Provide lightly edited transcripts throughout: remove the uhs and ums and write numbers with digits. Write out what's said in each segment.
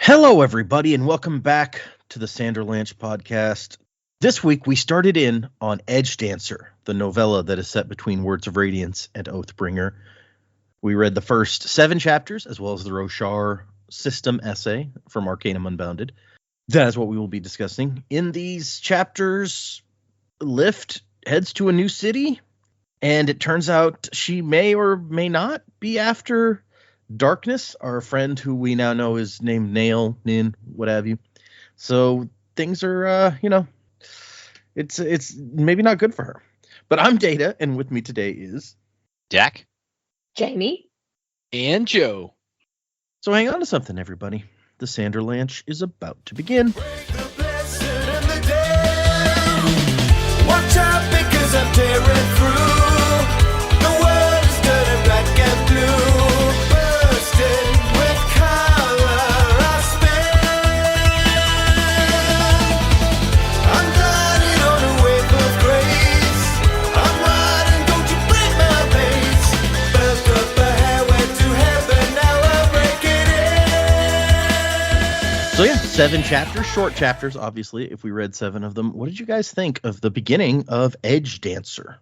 Hello, everybody, and welcome back to the Sanderlanche podcast. This week, we started in on Edgedancer, the novella that is set between Words of Radiance and Oathbringer. We read the first 7 chapters, as well as the Roshar system essay from Arcanum Unbounded. That is what we will be discussing. In these chapters, Lift heads to a new city, and it turns out she may or may not be after Darkness, our friend who we now know is named Nail, Nin, what have you. So things are, it's maybe not good for her. But I'm Data, and with me today is Jack, Jamie, and Joe. So hang on to something, everybody. The Sanderlanche is about to begin. Watch out because I'm tearing through. The world is turning black and blue. Bursting with color I spin. I'm gliding on a wave of grace. I'm riding, don't you break my pace. Built up a highway to heaven, now I'm breaking it. So yeah, 7 chapters, short chapters, obviously, if we read 7 of them. What did you guys think of the beginning of Edgedancer?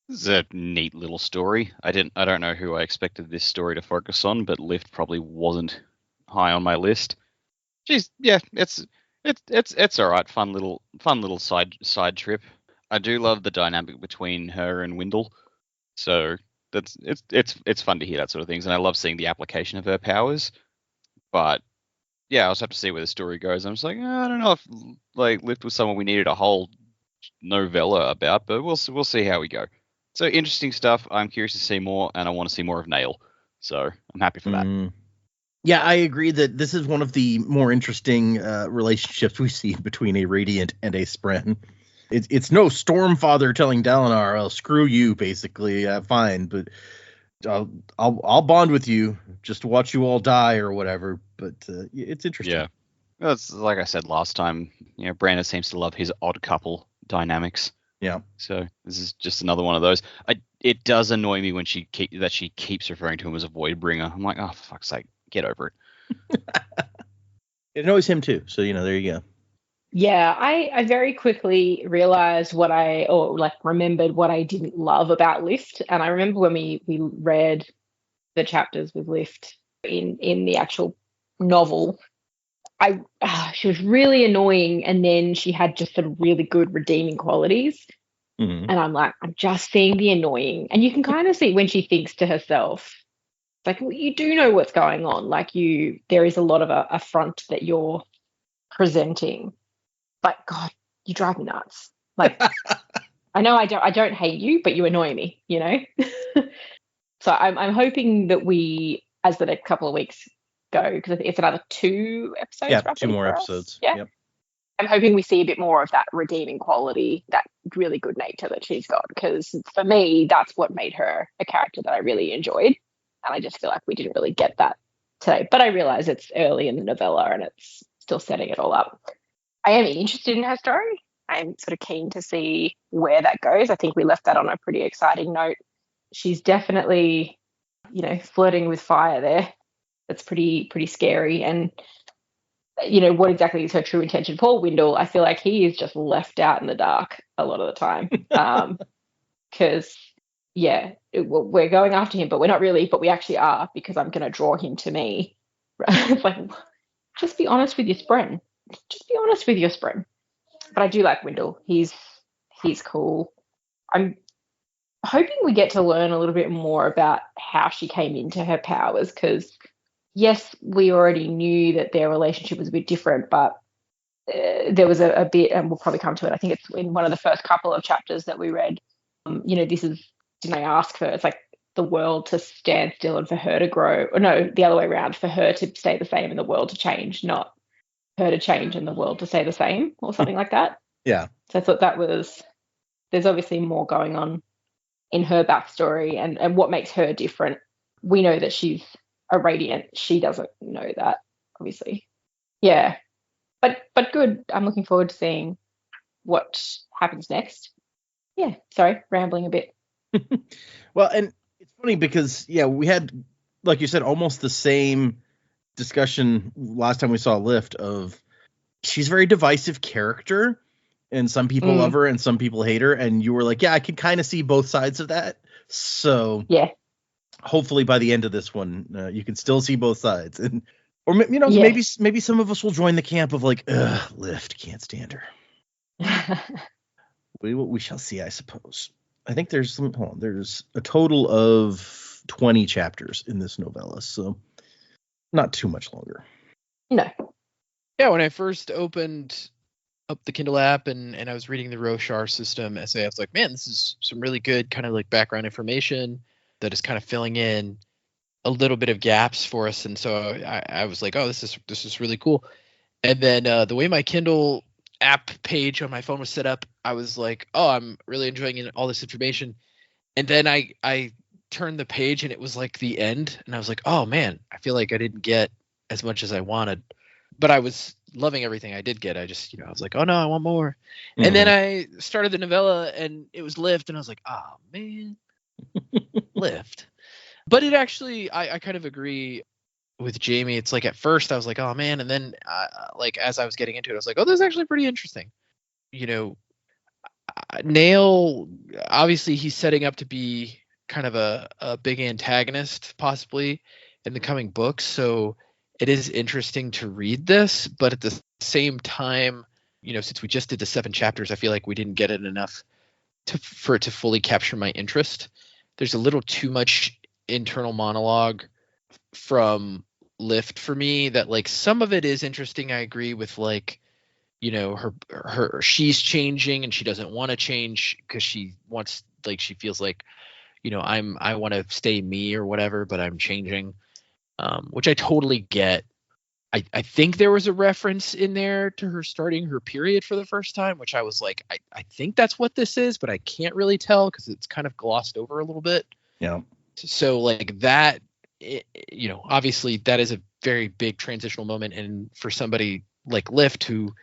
This is a neat little story. I don't know who I expected this story to focus on, but Lift probably wasn't high on my list. It's all right. Fun little side trip. I do love the dynamic between her and Wendell. So it's fun to hear that sort of things, and I love seeing the application of her powers. But yeah, I'll just have to see where the story goes. I'm just like, I don't know if Lift was someone we needed a whole novella about, but we'll see how we go. So interesting stuff. I'm curious to see more, and I want to see more of Nail. So I'm happy for that. Yeah, I agree that this is one of the more interesting relationships we see between a Radiant and a Spren. It's no Stormfather telling Dalinar, "I'll screw you," basically. Fine, but I'll bond with you just to watch you all die or whatever. But it's interesting. Yeah, well, it's like I said last time. Brandon seems to love his odd couple dynamics. Yeah. So this is just another one of those. It does annoy me when she keeps referring to him as a Voidbringer. I'm like, oh, for fuck's sake, get over it. It annoys him too. So there you go. Yeah, I very quickly realized remembered what I didn't love about Lift. And I remember when we read the chapters with Lift in the actual novel, she was really annoying, and then she had just some really good redeeming qualities. Mm-hmm. And I'm like, I'm just seeing the annoying. And you can kind of see when she thinks to herself, like, well, you do know what's going on. Like there is a lot of a front that you're presenting. But God, you drive me nuts. Like, I know I don't hate you, but you annoy me, So I'm hoping that we, as the next couple of weeks go, because it's another 2 episodes. Yeah, 2 more episodes. Yeah. Yep. I'm hoping we see a bit more of that redeeming quality, that really good nature that she's got, because for me, that's what made her a character that I really enjoyed. And I just feel like we didn't really get that today. But I realize it's early in the novella and it's still setting it all up. I am interested in her story. I'm sort of keen to see where that goes. I think we left that on a pretty exciting note. She's definitely, flirting with fire there. That's pretty scary. And, what exactly is her true intention? Poor Wendell, I feel like he is just left out in the dark a lot of the time. Because, we're going after him, but we're not really, but we actually are, because I'm going to draw him to me. It's like, just be honest with your Spren. Just be honest with your Spren. But I do like Wendell. He's cool. I'm hoping we get to learn a little bit more about how she came into her powers, because yes, we already knew that their relationship was a bit different, but there was a bit, and we'll probably come to it, I think it's in one of the first couple of chapters that we read, this is, didn't I ask for, it's like the world to stand still and for her to grow, or no, the other way around, for her to stay the same and the world to change, not her to change and the world to stay the same, or something like that. Yeah. So I thought there's obviously more going on in her backstory and what makes her different. We know that she's a Radiant. She doesn't know that, obviously. Yeah. But good. I'm looking forward to seeing what happens next. Yeah. Sorry, rambling a bit. Well, and it's funny because, we had, like you said, almost the same discussion last time we saw Lift of she's a very divisive character, and some people love her and some people hate her, and you were like, yeah, I can kind of see both sides of that. So Yeah. hopefully by the end of this one, you can still see both sides, and or you know, Yeah. maybe some of us will join the camp of like, Lift, can't stand her. We shall see, I suppose. I think there's a total of 20 chapters in this novella, so not too much longer. No. Yeah, when I first opened up the Kindle app and I was reading the Roshar system essay, I was like, man, this is some really good kind of like background information that is kind of filling in a little bit of gaps for us. And so I was like, oh, this is really cool. And then the way my Kindle app page on my phone was set up, I was like, oh, I'm really enjoying all this information. And then I turned the page and it was like the end. And I was like, oh man, I feel like I didn't get as much as I wanted. But I was loving everything I did get. I just, I was like, oh no, I want more. Mm-hmm. And then I started the novella and it was Lift. And I was like, oh man, Lift. But it actually, I kind of agree with Jamie. It's like at first I was like, oh man. And then like as I was getting into it, I was like, oh, this is actually pretty interesting. Nail, obviously he's setting up to be kind of a big antagonist possibly in the coming books. So it is interesting to read this, but at the same time, since we just did the 7 chapters, I feel like we didn't get it enough for it to fully capture my interest. There's a little too much internal monologue from Lift for me that like some of it is interesting. I agree with like, she's changing and she doesn't want to change because she wants, like, she feels like, I want to stay me or whatever, but I'm changing. Which I totally get. I think there was a reference in there to her starting her period for the first time, which I was like, I think that's what this is, but I can't really tell because it's kind of glossed over a little bit. Yeah. So like that, obviously that is a very big transitional moment. And for somebody like Lift, who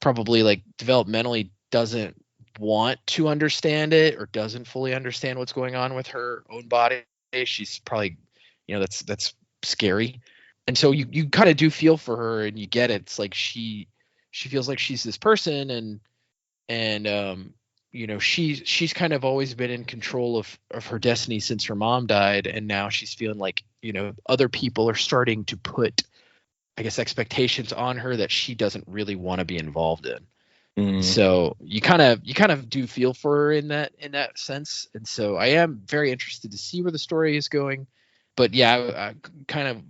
probably like developmentally doesn't want to understand it or doesn't fully understand what's going on with her own body, she's probably, that's scary. And so you kind of do feel for her and you get it. It's like she feels like she's this person and she's kind of always been in control of her destiny since her mom died, and now she's feeling like other people are starting to put, I guess, expectations on her that she doesn't really want to be involved in. So you kind of do feel for her in that sense. And so I am very interested to see where the story is going. But yeah, kind of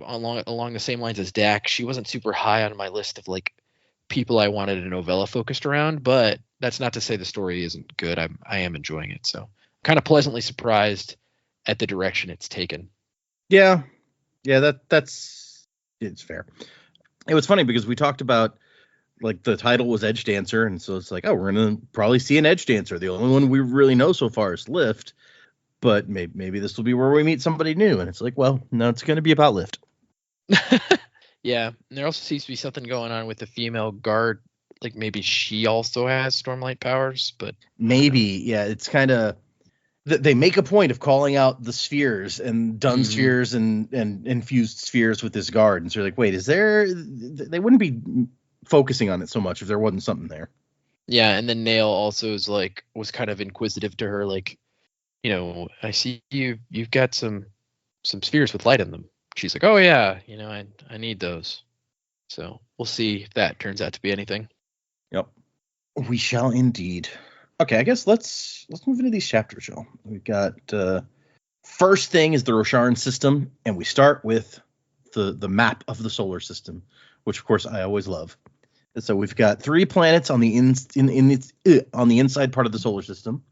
along the same lines as Dak, she wasn't super high on my list of like people I wanted a novella focused around. But that's not to say the story isn't good. I am enjoying it. So kind of pleasantly surprised at the direction it's taken. Yeah, that's it's fair. It was funny because we talked about like the title was Edgedancer, and so it's like, oh, we're gonna probably see an Edgedancer. The only one we really know so far is Lift. But maybe this will be where we meet somebody new. And it's like, well, no, it's going to be about Lift. Yeah. And there also seems to be something going on with the female guard. Like maybe she also has Stormlight powers, but maybe, yeah, it's kind of, they make a point of calling out the spheres and dun spheres and infused spheres with this guard. And so you're like, wait, they wouldn't be focusing on it so much if there wasn't something there. Yeah. And then Nail also was kind of inquisitive to her. Like, I see you've got some spheres with light in them. She's like, oh yeah, I need those. So we'll see if that turns out to be anything. Yep. We shall indeed. Okay, I guess let's move into these chapters, y'all. We've got first thing is the Rosharan system, and we start with the map of the solar system, which of course I always love. And so we've got 3 planets on the on the inside part of the solar system.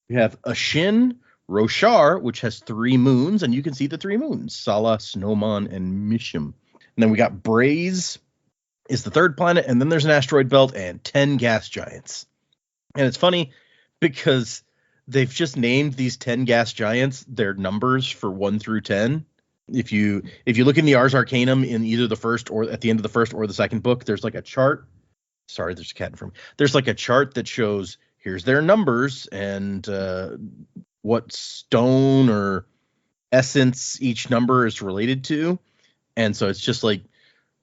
We have Ashin, Roshar, which has 3 moons, and you can see the 3 moons: Sala, Snowmon, and Mishim. And then we got Braze is the 3rd planet, and then there's an asteroid belt and 10 gas giants. And it's funny because they've just named these 10 gas giants their numbers for 1 through 10. If you look in the Ars Arcanum in either the first or at the end of the first or the second book, there's like a chart. Sorry, there's a cat in front of me. There's like a chart that shows here's their numbers and what stone or essence each number is related to. And so it's just like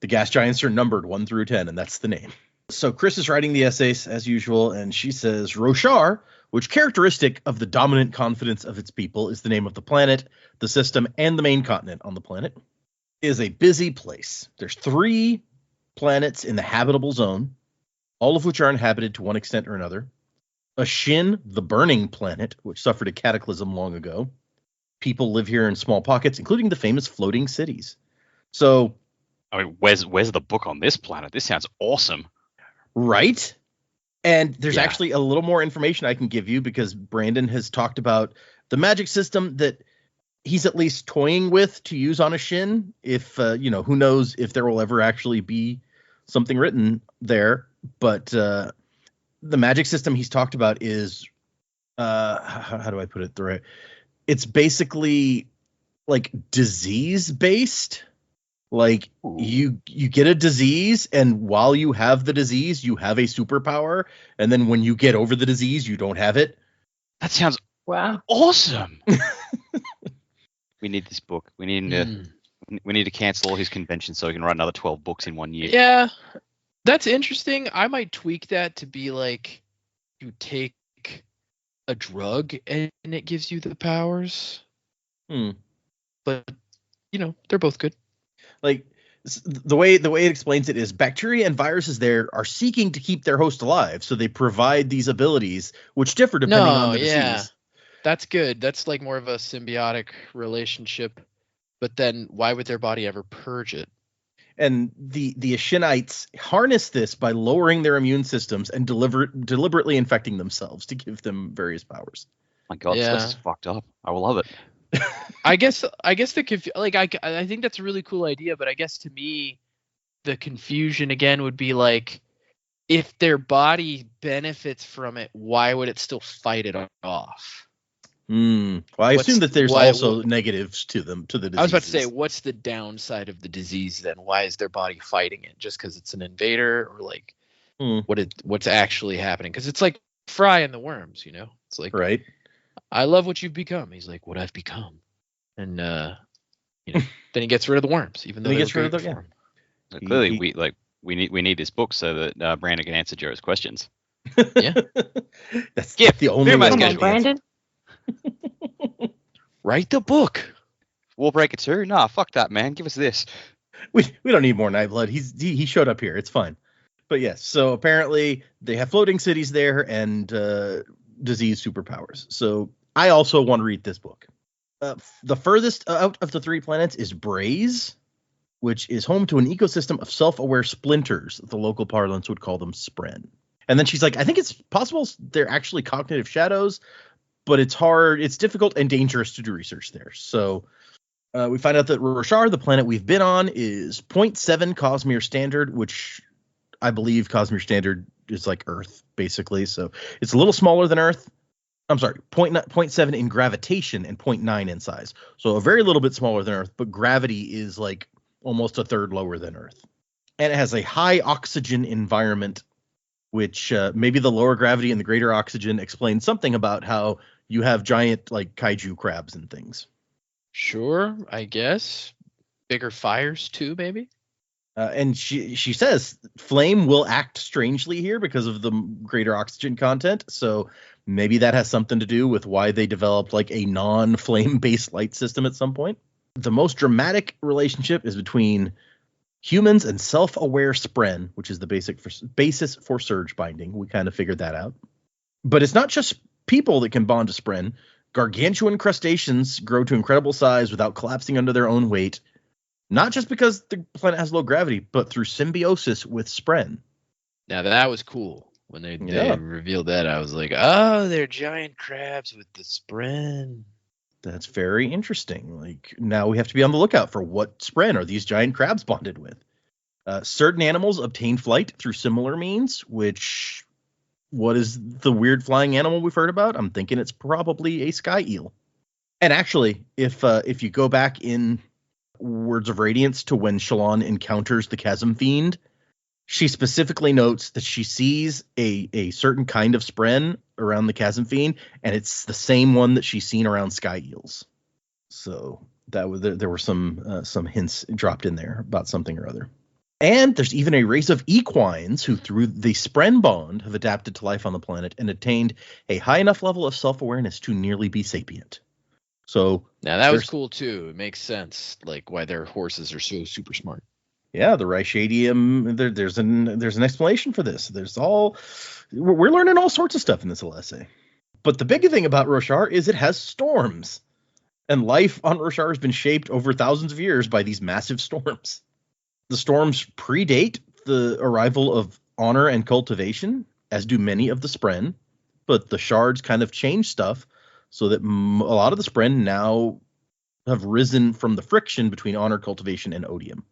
The gas giants are numbered 1 through 10, and that's the name. So Chris is writing the essays as usual, and she says, Roshar, which characteristic of the dominant confidence of its people is the name of the planet, the system, and the main continent on the planet, is a busy place. There's 3 planets in the habitable zone, all of which are inhabited to one extent or another. Ashin, the burning planet, which suffered a cataclysm long ago. People live here in small pockets, including the famous floating cities. So, I mean, where's the book on this planet? This sounds awesome. Right? And there's Yeah. actually a little more information I can give you because Brandon has talked about the magic system that he's at least toying with to use on Ashin. If, who knows if there will ever actually be something written there. But the magic system he's talked about is, how do I put it the right? It's basically like disease based. Like you get a disease, and while you have the disease, you have a superpower. And then when you get over the disease, you don't have it. That sounds Wow. awesome. We need this book. We need to cancel all his conventions so he can write another 12 books in 1 year. Yeah, that's interesting. I might tweak that to be like you take a drug and it gives you the powers. But they're both good. Like the way it explains it is bacteria and viruses there are seeking to keep their host alive, so they provide these abilities which differ depending on the disease. That's good. That's like more of a symbiotic relationship. But then why would their body ever purge it? And the Ashinites harness this by lowering their immune systems and deliberately infecting themselves to give them various powers. My God, this is fucked up. I will love it. I guess I think that's a really cool idea, but I guess to me the confusion again would be like, if their body benefits from it, why would it still fight it off? Well, I assume that there's also negatives to them, to the disease. I was about to say, what's the downside of the disease then? Why is their body fighting it? Just because it's an invader, or like what's actually happening? Because it's like Fry and the worms, It's like, right. I love what you've become. He's like, what I've become, and then he gets rid of the worms, even though he they gets were rid of great them. So clearly, we need this book so that Brandon can answer Joe's questions. Yeah, that's the only way. Come on, Brandon. Write the book. Warbreaker 2? Nah, fuck that, man. Give us this. We don't need more Nightblood. He showed up here. It's fine. But yes, so apparently they have floating cities there and disease superpowers. So I also want to read this book. The furthest out of the 3 planets is Braze, which is home to an ecosystem of self-aware splinters. The local parlance would call them Spren. And then she's like, I think it's possible they're actually cognitive shadows, but it's hard, it's difficult and dangerous to do research there. So we find out that Roshar, the planet we've been on, is 0.7 Cosmere Standard, which I believe Cosmere Standard is like Earth, basically. So it's a little smaller than Earth. I'm sorry, 0.7 in gravitation and 0.9 in size. So a very little bit smaller than Earth, but gravity is like almost a third lower than Earth. And it has a high oxygen environment, which maybe the lower gravity and the greater oxygen explains something about how you have giant like kaiju crabs and things. Sure, I guess. Bigger fires too, maybe. And she says flame will act strangely here because of the greater oxygen content. So maybe that has something to do with why they developed like a non-flame based light system at some point. The most dramatic relationship is between humans and self-aware Spren, which is the basis for surge binding. We kind of figured that out. But it's not just people that can bond to Spren. Gargantuan crustaceans grow to incredible size without collapsing under their own weight. Not just because the planet has low gravity, but through symbiosis with Spren. Now that was cool. When they revealed that, I was like, oh, they're giant crabs with the Spren. That's very interesting. Like, now we have to be on the lookout for what Spren are these giant crabs bonded with. Certain animals obtain flight through similar means, which, what is the weird flying animal we've heard about? I'm thinking it's probably a sky eel. And actually, if you go back in Words of Radiance to when Shallan encounters the Chasm Fiend, she specifically notes that she sees a certain kind of Spren around the Chasm Fiend, and it's the same one that she's seen around sky eels. So that was there were some hints dropped in there about something or other. And there's even a race of equines who, through the Spren bond, have adapted to life on the planet and attained a high enough level of self-awareness to nearly be sapient. So Now that was there's- cool too. It makes sense, like why their horses are so super smart. Yeah, the Reichadium. There's an explanation for this. We're learning all sorts of stuff in this little essay. But the big thing about Roshar is it has storms, and life on Roshar has been shaped over thousands of years by these massive storms. The storms predate the arrival of honor and cultivation, as do many of the Spren, but the shards kind of change stuff so that a lot of the Spren now have risen from the friction between honor, cultivation, and odium.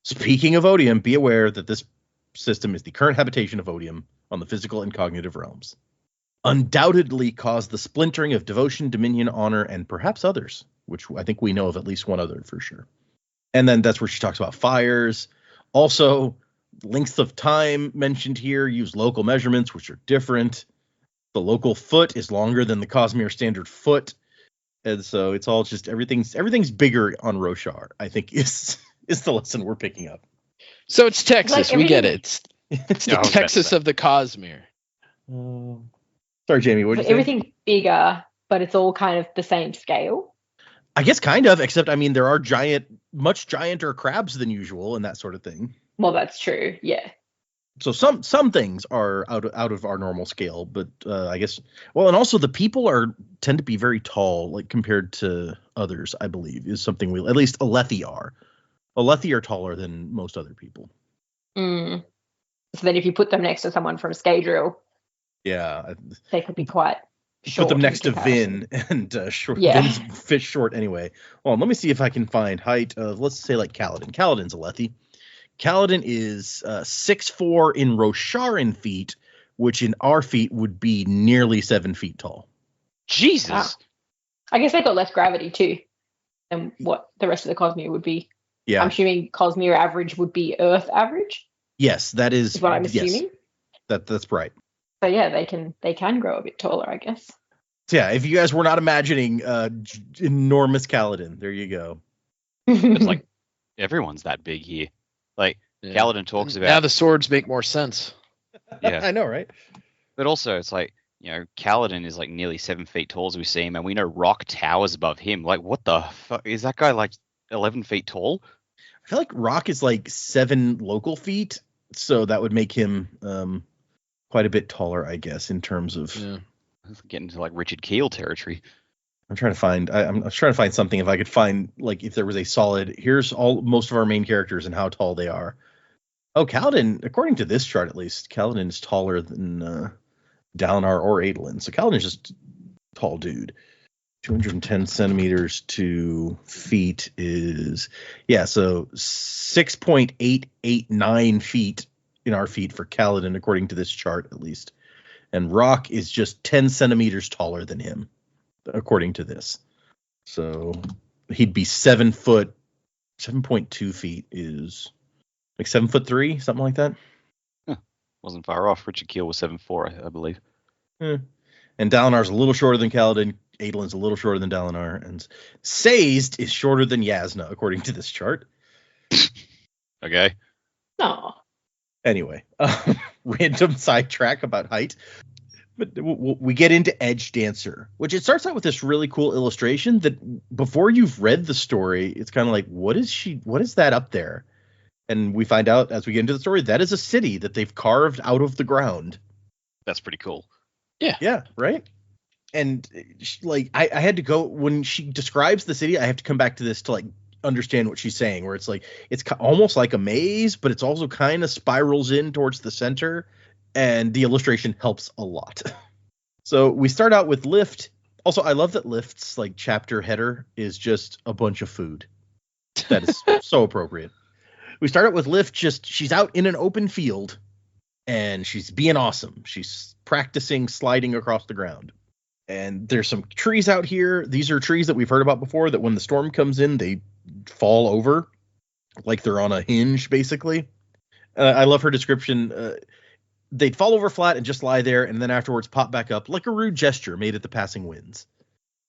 Speaking of odium, be aware that this system is the current habitation of odium on the physical and cognitive realms. Undoubtedly caused the splintering of devotion, dominion, honor, and perhaps others, which I think we know of at least one other for sure. And then that's where she talks about fires. Also, length of time mentioned here, use local measurements, which are different. The local foot is longer than the Cosmere standard foot. And so it's all just everything's bigger on Roshar, I think is the lesson we're picking up. So it's Texas. Like We get it. It's the Yeah, I was about to Texas say. of the Cosmere. Sorry, Jamie, what did you say? Everything's bigger, but it's all kind of the same scale. I guess kind of, except I mean there are much gianter crabs than usual and that sort of thing. Well, that's true. Yeah. So some things are out of our normal scale, but I guess and also the people tend to be very tall, like compared to others. I believe is something at least Alethi are. Alethi are taller than most other people. Mm. So then if you put them next to someone from Scadrial, Yeah, they could be quite short. put them in next to comparison. Vin and short. Yeah. Vin's fit short anyway. Well, let me see if I can find height of, let's say, like Kaladin. Kaladin's Alethi. Kaladin is 6'4" in Rosharan feet, which in our feet would be nearly 7 feet tall. Jesus. Wow. I guess they've got less gravity too than what the rest of the Cosmere would be. Yeah. I'm assuming Cosmere average would be Earth average, Yes, that is is what I'm yes, assuming. that's right. So yeah, they can grow a bit taller, I guess. So yeah, if you guys were not imagining enormous Kaladin, there you go. It's like everyone's that big here. Like Yeah. Kaladin talks Now about, the swords make more sense. yeah. I know, right? But also it's like, Kaladin is like nearly 7 feet tall as we see him, and we know Rock towers above him. Like, what the fuck? Is that guy like 11 feet tall? I feel like Rock is like 7 local feet, so that would make him quite a bit taller, I guess, in terms of. Yeah. Getting to like Richard Keel territory. I'm trying to find. I'm trying to find something. If I could find, like, if there was a solid. Here's most of our main characters and how tall they are. Oh, Kaladin, according to this chart at least, Kaladin is taller than Dalinar or Adolin. So Kaladin is just a tall dude. 210 centimeters to feet is so 6.889 feet in our feet for Kaladin, according to this chart at least. And Rock is just 10 centimeters taller than him, according to this. So he'd be 7 foot, 7.2 feet is like 7'3", something like that. Wasn't far off. Richard Keel was 7'4", I believe. And Dalinar's a little shorter than Kaladin. Adolin's a little shorter than Dalinar. And Sazed is shorter than Yasna, according to this chart. Okay. No. Anyway, random sidetrack about height. But we get into Edgedancer, which it starts out with this really cool illustration that before you've read the story, it's kind of like, what is that up there? And we find out as we get into the story, that is a city that they've carved out of the ground. That's pretty cool. Yeah, right? And like, I had to go, when she describes the city, I have to come back to this to like understand what she's saying, where it's like, it's almost like a maze, but it's also kind of spirals in towards the center. And the illustration helps a lot. So we start out with Lift. Also, I love that Lift's like chapter header is just a bunch of food. That is so appropriate. We start out with Lift. She's out in an open field and she's being awesome. She's practicing sliding across the ground. And there's some trees out here. These are trees that we've heard about before, that when the storm comes in, they fall over like they're on a hinge, basically. I love her description. They'd fall over flat and just lie there, and then afterwards pop back up like a rude gesture made at the passing winds.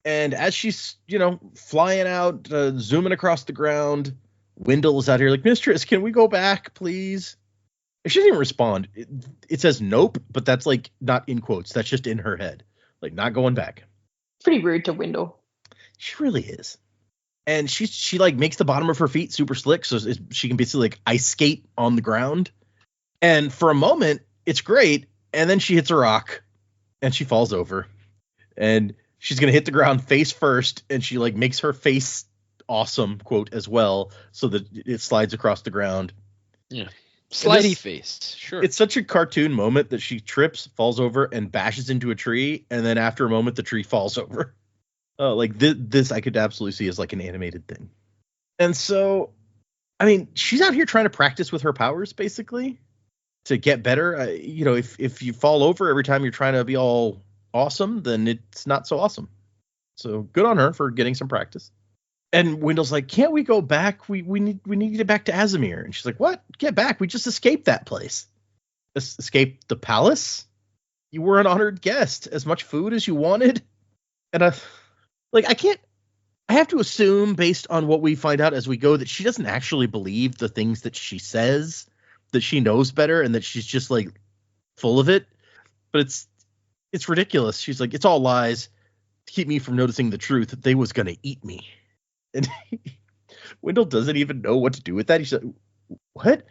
And as she's, flying out, zooming across the ground, Wendell is out here like, Mistress, can we go back, please? She doesn't even respond. It says nope, but that's like not in quotes. That's just in her head. Like, not going back. Pretty rude to Wendell. She really is. And she like makes the bottom of her feet super slick so she can basically like ice skate on the ground. And for a moment, it's great. And then she hits a rock and she falls over. And she's going to hit the ground face first. And she like makes her face awesome, quote, as well, so that it slides across the ground. Yeah. Slidey face. Sure. It's such a cartoon moment that she trips, falls over, and bashes into a tree. And then after a moment, the tree falls over. Like this I could absolutely see as like an animated thing. And so, I mean, she's out here trying to practice with her powers, basically, to get better. If you fall over every time you're trying to be all awesome, then it's not so awesome. So good on her for getting some practice. And Wendell's like, can't we go back? We need to get back to Azimir. And she's like, what? Get back. We just escaped that place. Escaped the palace? You were an honored guest. As much food as you wanted. And I have to assume, based on what we find out as we go, that she doesn't actually believe the things that she says, that she knows better, and that she's just like full of it. But it's ridiculous. She's like, it's all lies to keep me from noticing the truth that they was going to eat me. And Wendell doesn't even know what to do with that. He's like, what?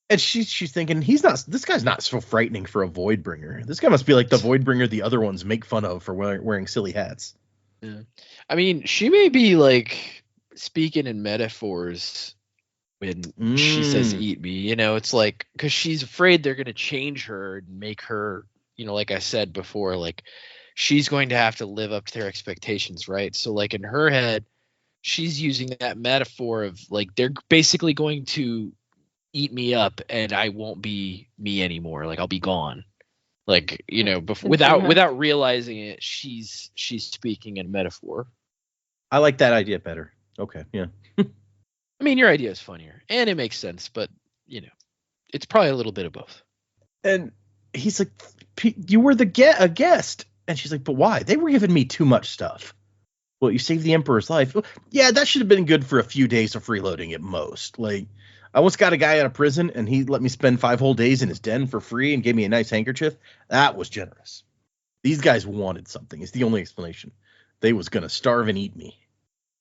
And she's thinking, this guy's not so frightening for a Voidbringer. This guy must be like the Voidbringer the other ones make fun of for wearing silly hats. Yeah. I mean, she may be like speaking in metaphors when she says eat me. It's like, because she's afraid they're going to change her and make her, like I said before, like she's going to have to live up to their expectations, right? So like in her head, she's using that metaphor of like they're basically going to eat me up and I won't be me anymore. Like I'll be gone. Like, without realizing it, she's speaking in metaphor. I like that idea better. Okay, yeah. I mean, your idea is funnier and it makes sense, but it's probably a little bit of both. And he's like, you were a guest. And she's like, but why? They were giving me too much stuff. Well, you saved the Emperor's life. Yeah, that should have been good for a few days of freeloading at most. Like, I once got a guy out of prison and he let me spend 5 whole days in his den for free and gave me a nice handkerchief. That was generous. These guys wanted something. It's the only explanation. They was going to starve and eat me.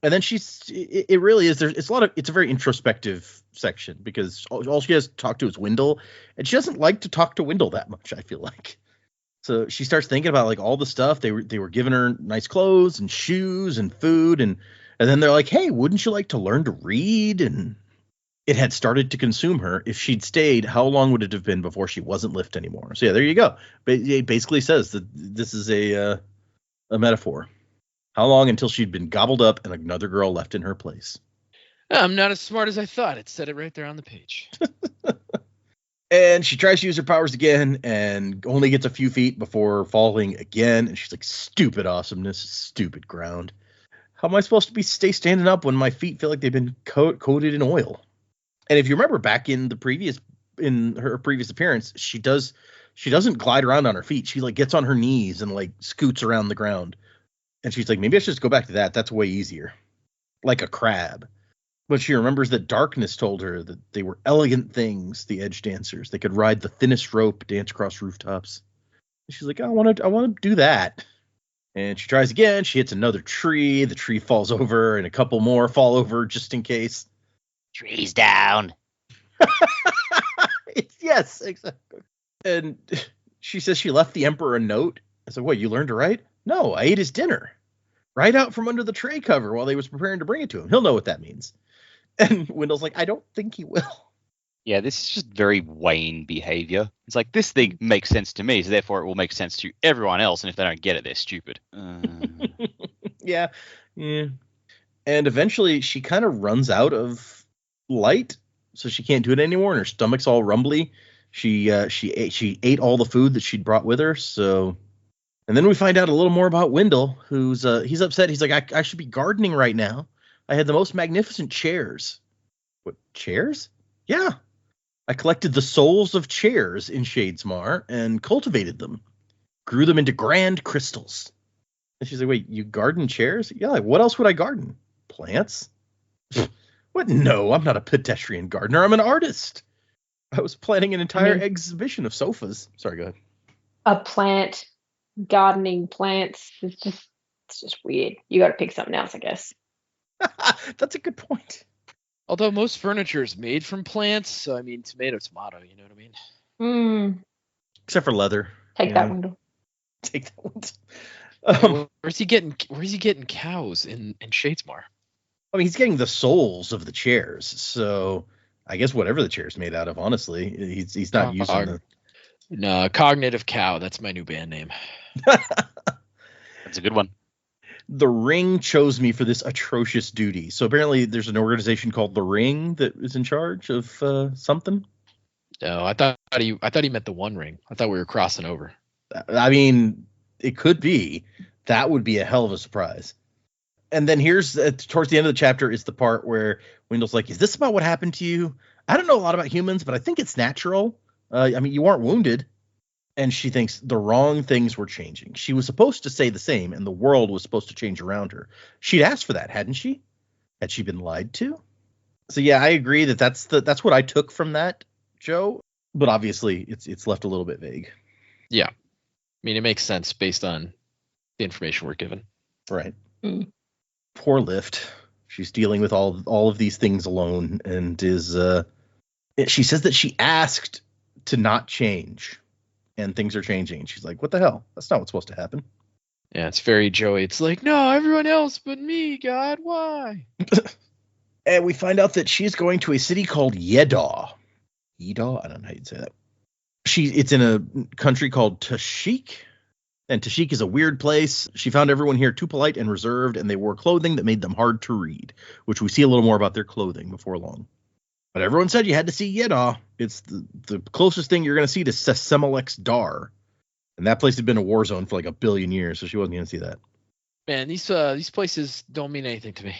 And then it really is. It's a very introspective section because all she has to talk to is Wendell. And she doesn't like to talk to Wendell that much, I feel like. So she starts thinking about like all the stuff. They were giving her nice clothes and shoes and food. And then they're like, hey, wouldn't you like to learn to read? And it had started to consume her. If she'd stayed, how long would it have been before she wasn't Lift anymore? So yeah, there you go. But it basically says that this is a metaphor. How long until she'd been gobbled up and another girl left in her place? I'm not as smart as I thought. It said it right there on the page. And she tries to use her powers again and only gets a few feet before falling again. And she's like, stupid awesomeness, stupid ground. How am I supposed to stay standing up when my feet feel like they've been coated in oil? And if you remember back in her previous appearance, she doesn't glide around on her feet. She like gets on her knees and like scoots around the ground. And she's like, maybe I should just go back to that. That's way easier. Like a crab. But she remembers that Darkness told her that they were elegant things, the Edgedancers. They could ride the thinnest rope, dance across rooftops. And she's like, I want to do that. And she tries again. She hits another tree. The tree falls over and a couple more fall over just in case. Trees down. Yes, exactly. And she says she left the Emperor a note. I said, what, you learned to write? No, I ate his dinner. Right out from under the tray cover while they was preparing to bring it to him. He'll know what that means. And Wendell's like, I don't think he will. Yeah, this is just very Wayne behavior. It's like, this thing makes sense to me, so therefore it will make sense to everyone else, and if they don't get it, they're stupid. Yeah. And eventually she kind of runs out of light, so she can't do it anymore, and her stomach's all rumbly. She ate all the food that she'd brought with her, so... And then we find out a little more about Wendell, who's he's upset. He's like, I should be gardening right now. I had the most magnificent chairs. What, chairs? Yeah. I collected the souls of chairs in Shadesmar and cultivated them. Grew them into grand crystals. And she's like, wait, you garden chairs? Yeah, like, what else would I garden? Plants? What What? No, I'm not a pedestrian gardener. I'm an artist. I was planning an entire exhibition of sofas. Sorry, go ahead. A plant, gardening plants, it's just weird. You got to pick something else, I guess. That's a good point. Although most furniture is made from plants, so I mean, tomato, you know what I mean? Except for leather. Take you that know. one. Take that one. Where's he getting cows in Shadesmar? I mean, he's getting the souls of the chairs, so I guess whatever the chair's made out of, honestly, he's not using the... No, Cognitive Cow. That's my new band name. That's a good one. The Ring chose me for this atrocious duty. So apparently there's an organization called The Ring that is in charge of something. No, I thought he meant the One Ring. I thought we were crossing over. I mean, it could be. That would be a hell of a surprise. And then here's towards the end of the chapter is the part where Wendell's like, is this about what happened to you? I don't know a lot about humans, but I think it's natural. I mean, you aren't wounded. And she thinks the wrong things were changing. She was supposed to say the same, and the world was supposed to change around her. She'd asked for that, hadn't she? Had she been lied to? So yeah, I agree that's what I took from that, Joe. But obviously, it's left a little bit vague. Yeah, I mean, it makes sense based on the information we're given. Right. Poor Lift. She's dealing with all of these things alone, and is she says that she asked to not change. And things are changing. And she's like, what the hell? That's not what's supposed to happen. Yeah, it's very Joey. It's like, no, everyone else but me, God, why? And we find out that she's going to a city called Yedah. Yedah? I don't know how you'd say that. It's in a country called Tashik. And Tashik is a weird place. She found everyone here too polite and reserved, and they wore clothing that made them hard to read, which we see a little more about their clothing before long. But everyone said you had to see Yedah. It's the closest thing you're going to see to Sesemelex Dar. And that place had been a war zone for like 1 billion years, so she wasn't going to see that. Man, these places don't mean anything to me.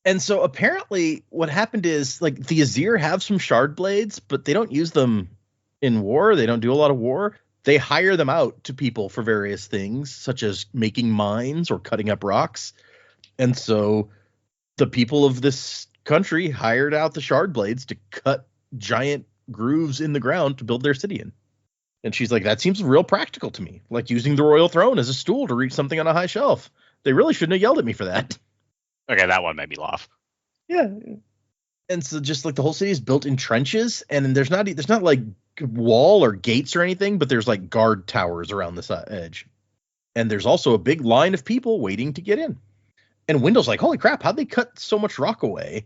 And so apparently what happened is, like, the Azir have some shard blades, but they don't use them in war. They don't do a lot of war. They hire them out to people for various things, such as making mines or cutting up rocks. And so the people of this country hired out the shard blades to cut giant grooves in the ground to build their city in. And she's like, that seems real practical to me, like using the royal throne as a stool to reach something on a high shelf. They really shouldn't have yelled at me for that. Okay, that one made me laugh. Yeah. And so just like the whole city is built in trenches, and there's not like wall or gates or anything, but there's like guard towers around the edge. And there's also a big line of people waiting to get in. And Wendell's like, holy crap, how'd they cut so much rock away?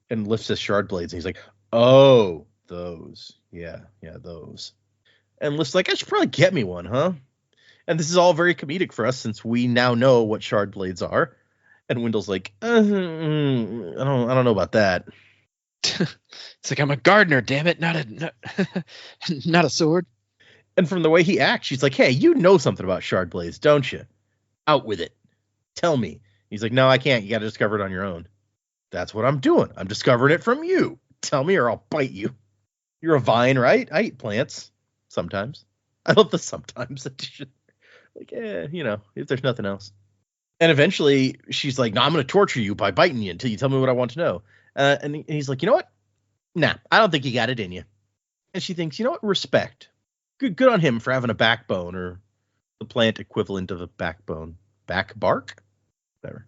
And lifts his shard blades, and he's like, oh, those. Yeah, those. And Lift's like, I should probably get me one, huh? And this is all very comedic for us since we now know what shard blades are. And Wendell's like, I don't know about that. It's like, I'm a gardener, damn it, not a sword. And from the way he acts, she's like, hey, you know something about shard blades, don't you? Out with it. Tell me. He's like, no, I can't. You got to discover it on your own. That's what I'm doing. I'm discovering it from you. Tell me or I'll bite you. You're a vine, right? I eat plants. Sometimes. I love the sometimes addition. Like, if there's nothing else. And eventually she's like, no, I'm going to torture you by biting you until you tell me what I want to know. And he's like, you know what? Nah, I don't think you got it in you. And she thinks, you know what? Respect. Good on him for having a backbone, or the plant equivalent of a backbone. Back bark? Whatever.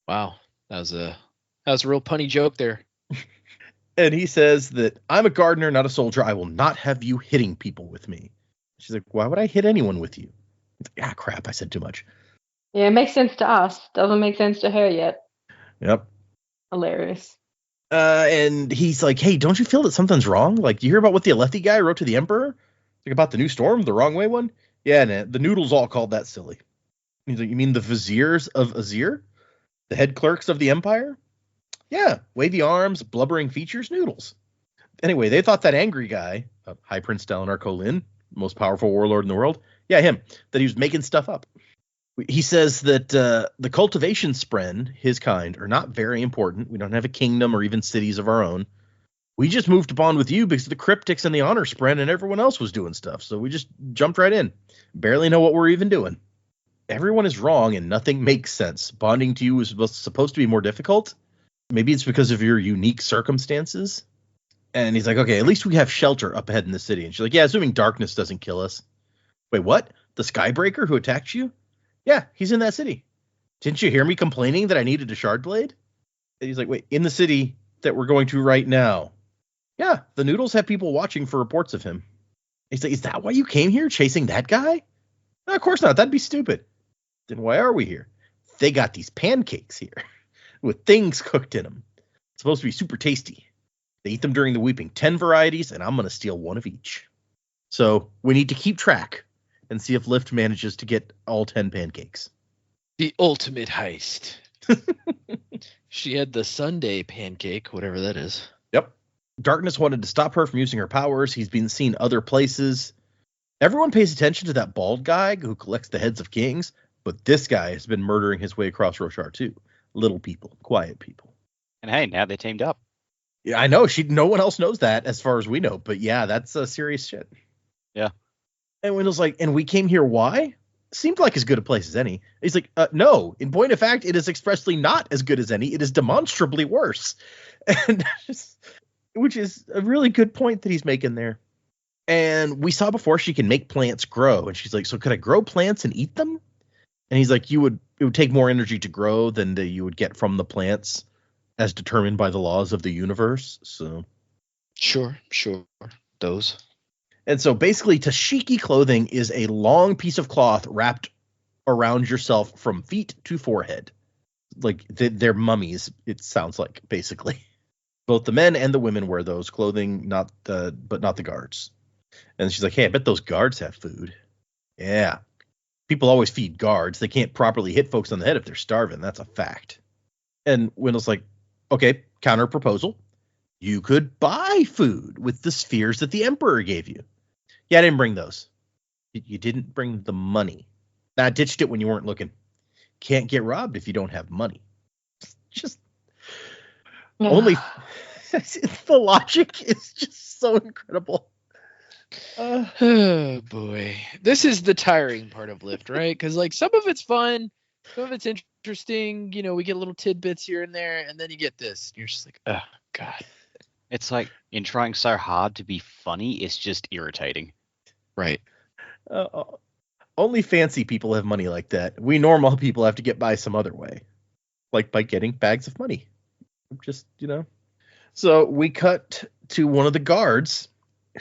Wow. That was a real punny joke there. And he says that I'm a gardener, not a soldier. I will not have you hitting people with me. She's like, why would I hit anyone with you? He's like, crap, I said too much. Yeah, it makes sense to us. Doesn't make sense to her yet. Yep. Hilarious. And he's like, hey, don't you feel that something's wrong? Like, do you hear about what the Alethi guy wrote to the Emperor? Like, about the new storm, the wrong way one? Yeah, nah, the noodles all called that silly. He's like, you mean the viziers of Azir? The head clerks of the Empire? Yeah, wavy arms, blubbering features, noodles. Anyway, they thought that angry guy, High Prince Dalinar Kholin, most powerful warlord in the world, yeah, him, that he was making stuff up. He says that the cultivation spren, his kind, are not very important. We don't have a kingdom or even cities of our own. We just moved to bond with you because of the cryptics and the honor spren, and everyone else was doing stuff. So we just jumped right in. Barely know what we're even doing. Everyone is wrong and nothing makes sense. Bonding to you is supposed to be more difficult. maybe it's because of your unique circumstances. And he's like, okay, at least we have shelter up ahead in the city. And she's like, yeah, assuming darkness doesn't kill us. Wait, what? The Skybreaker who attacked you? Yeah, he's in that city. Didn't you hear me complaining that I needed a shard blade? And he's like, wait, in the city that we're going to right now. Yeah, the Noodles have people watching for reports of him. He's like, is that why you came here, chasing that guy? No, of course not. That'd be stupid. Then why are we here? They got these pancakes here with things cooked in them. It's supposed to be super tasty. They eat them during the weeping. 10 varieties, and I'm going to steal one of each. So we need to keep track and see if Lift manages to get all 10 pancakes. The ultimate heist. She had the Sunday pancake, whatever that is. Yep. Darkness wanted to stop her from using her powers. He's been seen other places. Everyone pays attention to that bald guy who collects the heads of kings, but this guy has been murdering his way across Roshar too. Little people, quiet people. And hey, now they're teamed up. Yeah, I know. No one else knows that as far as we know, but yeah, that's serious shit. Yeah. And Wendell's like, and we came here why? Seemed like as good a place as any. He's like, no, in point of fact, it is expressly not as good as any. It is demonstrably worse. And which is a really good point that he's making there. And we saw before she can make plants grow. And she's like, so could I grow plants and eat them? And he's like, it would take more energy to grow than you would get from the plants as determined by the laws of the universe. So Sure. Those. And so basically Tashiki clothing is a long piece of cloth wrapped around yourself from feet to forehead. Like they're mummies, it sounds like, basically. Both the men and the women wear those clothing, but not the guards. And she's like, hey, I bet those guards have food. Yeah. People always feed guards. They can't properly hit folks on the head if they're starving. That's a fact. And Wendell's like, okay, counter proposal. You could buy food with the spheres that the Emperor gave you. Yeah, I didn't bring those. You didn't bring the money. I ditched it when you weren't looking. Can't get robbed if you don't have money. Just only the logic is just so incredible. Oh boy, this is the tiring part of Lift, right? Because like some of it's fun, some of it's interesting. You know, we get little tidbits here and there, and then you get this. And you're just like, oh god. It's like in trying so hard to be funny, it's just irritating. Right. Only fancy people have money like that. We normal people have to get by some other way, like by getting bags of money. Just, So we cut to one of the guards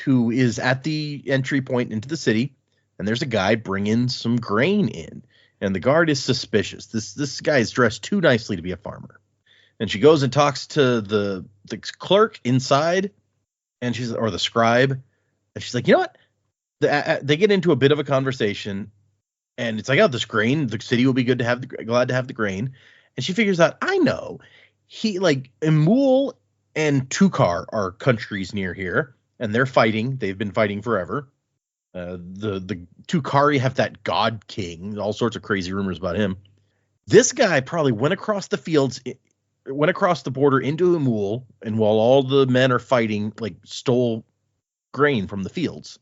who is at the entry point into the city, and there's a guy bringing some grain in, and the guard is suspicious. This guy is dressed too nicely to be a farmer. And she goes and talks to the clerk inside, and or the scribe, and she's like, you know what? They get into a bit of a conversation, and it's like, oh, this grain, the city will be glad to have the grain. And she figures out, I know, Emul and Tukar are countries near here, and they're fighting. They've been fighting forever. The Tukari have that god king, all sorts of crazy rumors about him. This guy probably went across the fields, went across the border into Emul, and while all the men are fighting, stole grain from the fields.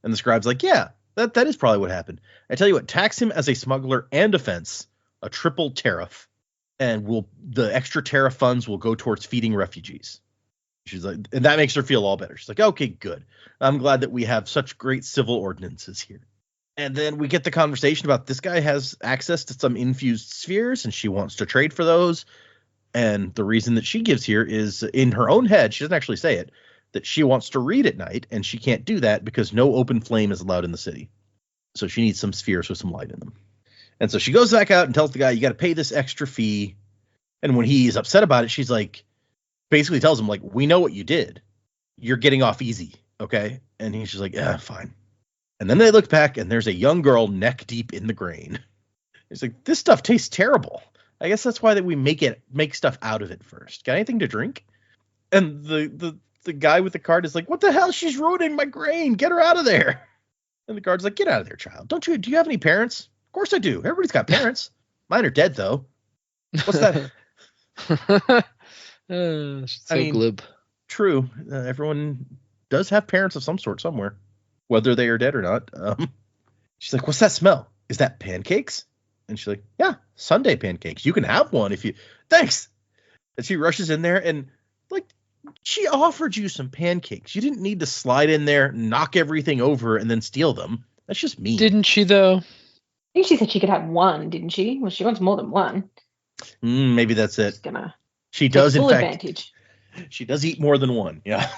And the scribe's like, yeah, that is probably what happened. I tell you what, tax him as a smuggler and offense, a triple tariff, and the extra tariff funds will go towards feeding refugees. She's like, and that makes her feel all better. She's like, okay, good. I'm glad that we have such great civil ordinances here. And then we get the conversation about this guy has access to some infused spheres, and she wants to trade for those. And the reason that she gives here is in her own head, she doesn't actually say it, that she wants to read at night, and she can't do that because no open flame is allowed in the city. So she needs some spheres with some light in them. And so she goes back out and tells the guy, you got to pay this extra fee. And when he's upset about it, she's like, basically tells him, we know what you did. You're getting off easy, okay? And he's just like, yeah, fine. And then they look back, and there's a young girl neck deep in the grain. He's like, this stuff tastes terrible. I guess that's why that we make stuff out of it first. Got anything to drink? And the guy with the card is like, what the hell? She's ruining my grain. Get her out of there. And the guard's like, get out of there, child. Do you have any parents? Of course I do. Everybody's got parents. Mine are dead, though. What's that? Glib. True. Everyone does have parents of some sort somewhere, whether they are dead or not. She's like, what's that smell? Is that pancakes? And she's like, yeah, Sunday pancakes. You can have one if you... Thanks. And she rushes in there and, like, she offered you some pancakes. You didn't need to slide in there, knock everything over, and then steal them. That's just mean. Didn't she, though? I think she said she could have one, didn't she? Well, she wants more than one. Maybe that's it. She's gonna She take does, in full fact. advantage. She does eat more than one. Yeah.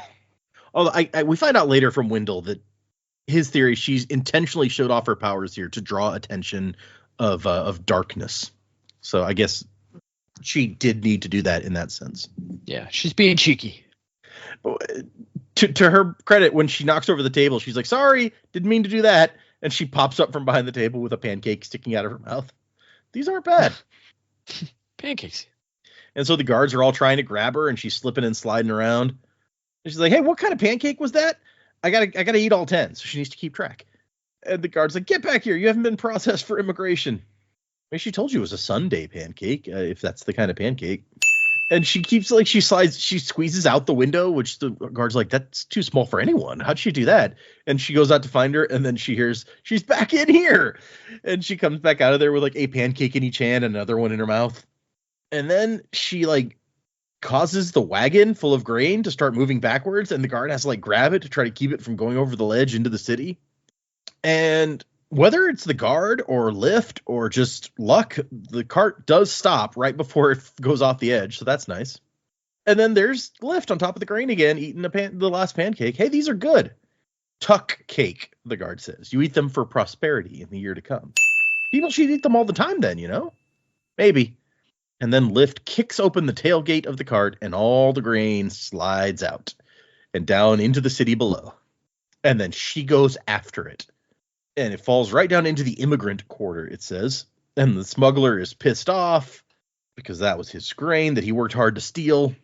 Although we find out later from Wendell that his theory, she's intentionally showed off her powers here to draw attention of darkness. So I guess she did need to do that in that sense. Yeah, she's being cheeky. To her credit, when she knocks over the table, she's like, sorry, didn't mean to do that. And she pops up from behind the table with a pancake sticking out of her mouth. These aren't bad. Pancakes. And so the guards are all trying to grab her, and she's slipping and sliding around. And she's like, hey, what kind of pancake was that? I gotta eat all 10. So she needs to keep track. And the guard's like, get back here. You haven't been processed for immigration. Maybe she told you it was a Sunday pancake, if that's the kind of pancake. And she keeps, like, she squeezes out the window, which the guard's like, that's too small for anyone. How'd she do that? And she goes out to find her, and then she hears, she's back in here. And she comes back out of there with, like, a pancake in each hand and another one in her mouth. And then she, like, causes the wagon full of grain to start moving backwards, and the guard has to, like, grab it to try to keep it from going over the ledge into the city. And whether it's the guard or lift or just luck, the cart does stop right before it goes off the edge, so that's nice. And then there's lift on top of the grain again, eating the last pancake. Hey, these are good. Tuck cake, the guard says. You eat them for prosperity in the year to come. People should eat them all the time then, you know? Maybe. And then Lift kicks open the tailgate of the cart, and all the grain slides out and down into the city below. And then she goes after it. And it falls right down into the immigrant quarter, it says. And the smuggler is pissed off because that was his grain that he worked hard to steal.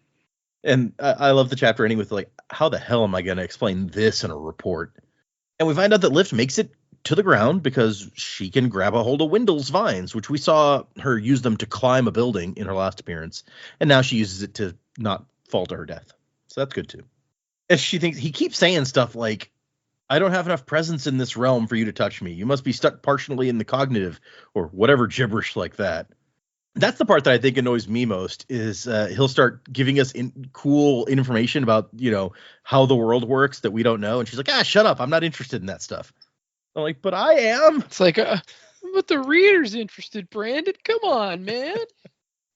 And I love the chapter ending with, like, how the hell am I going to explain this in a report? And we find out that Lift makes it to the ground because she can grab a hold of Wendell's vines, which we saw her use them to climb a building in her last appearance. And now she uses it to not fall to her death. So that's good too. And she thinks, he keeps saying stuff like, I don't have enough presence in this realm for you to touch me. You must be stuck partially in the cognitive or whatever gibberish like that. That's the part that I think annoys me most is he'll start giving us cool information about, you know, how the world works that we don't know. And she's like, shut up. I'm not interested in that stuff. I'm like, but I am. It's like, but the reader's interested, Brandon. Come on, man.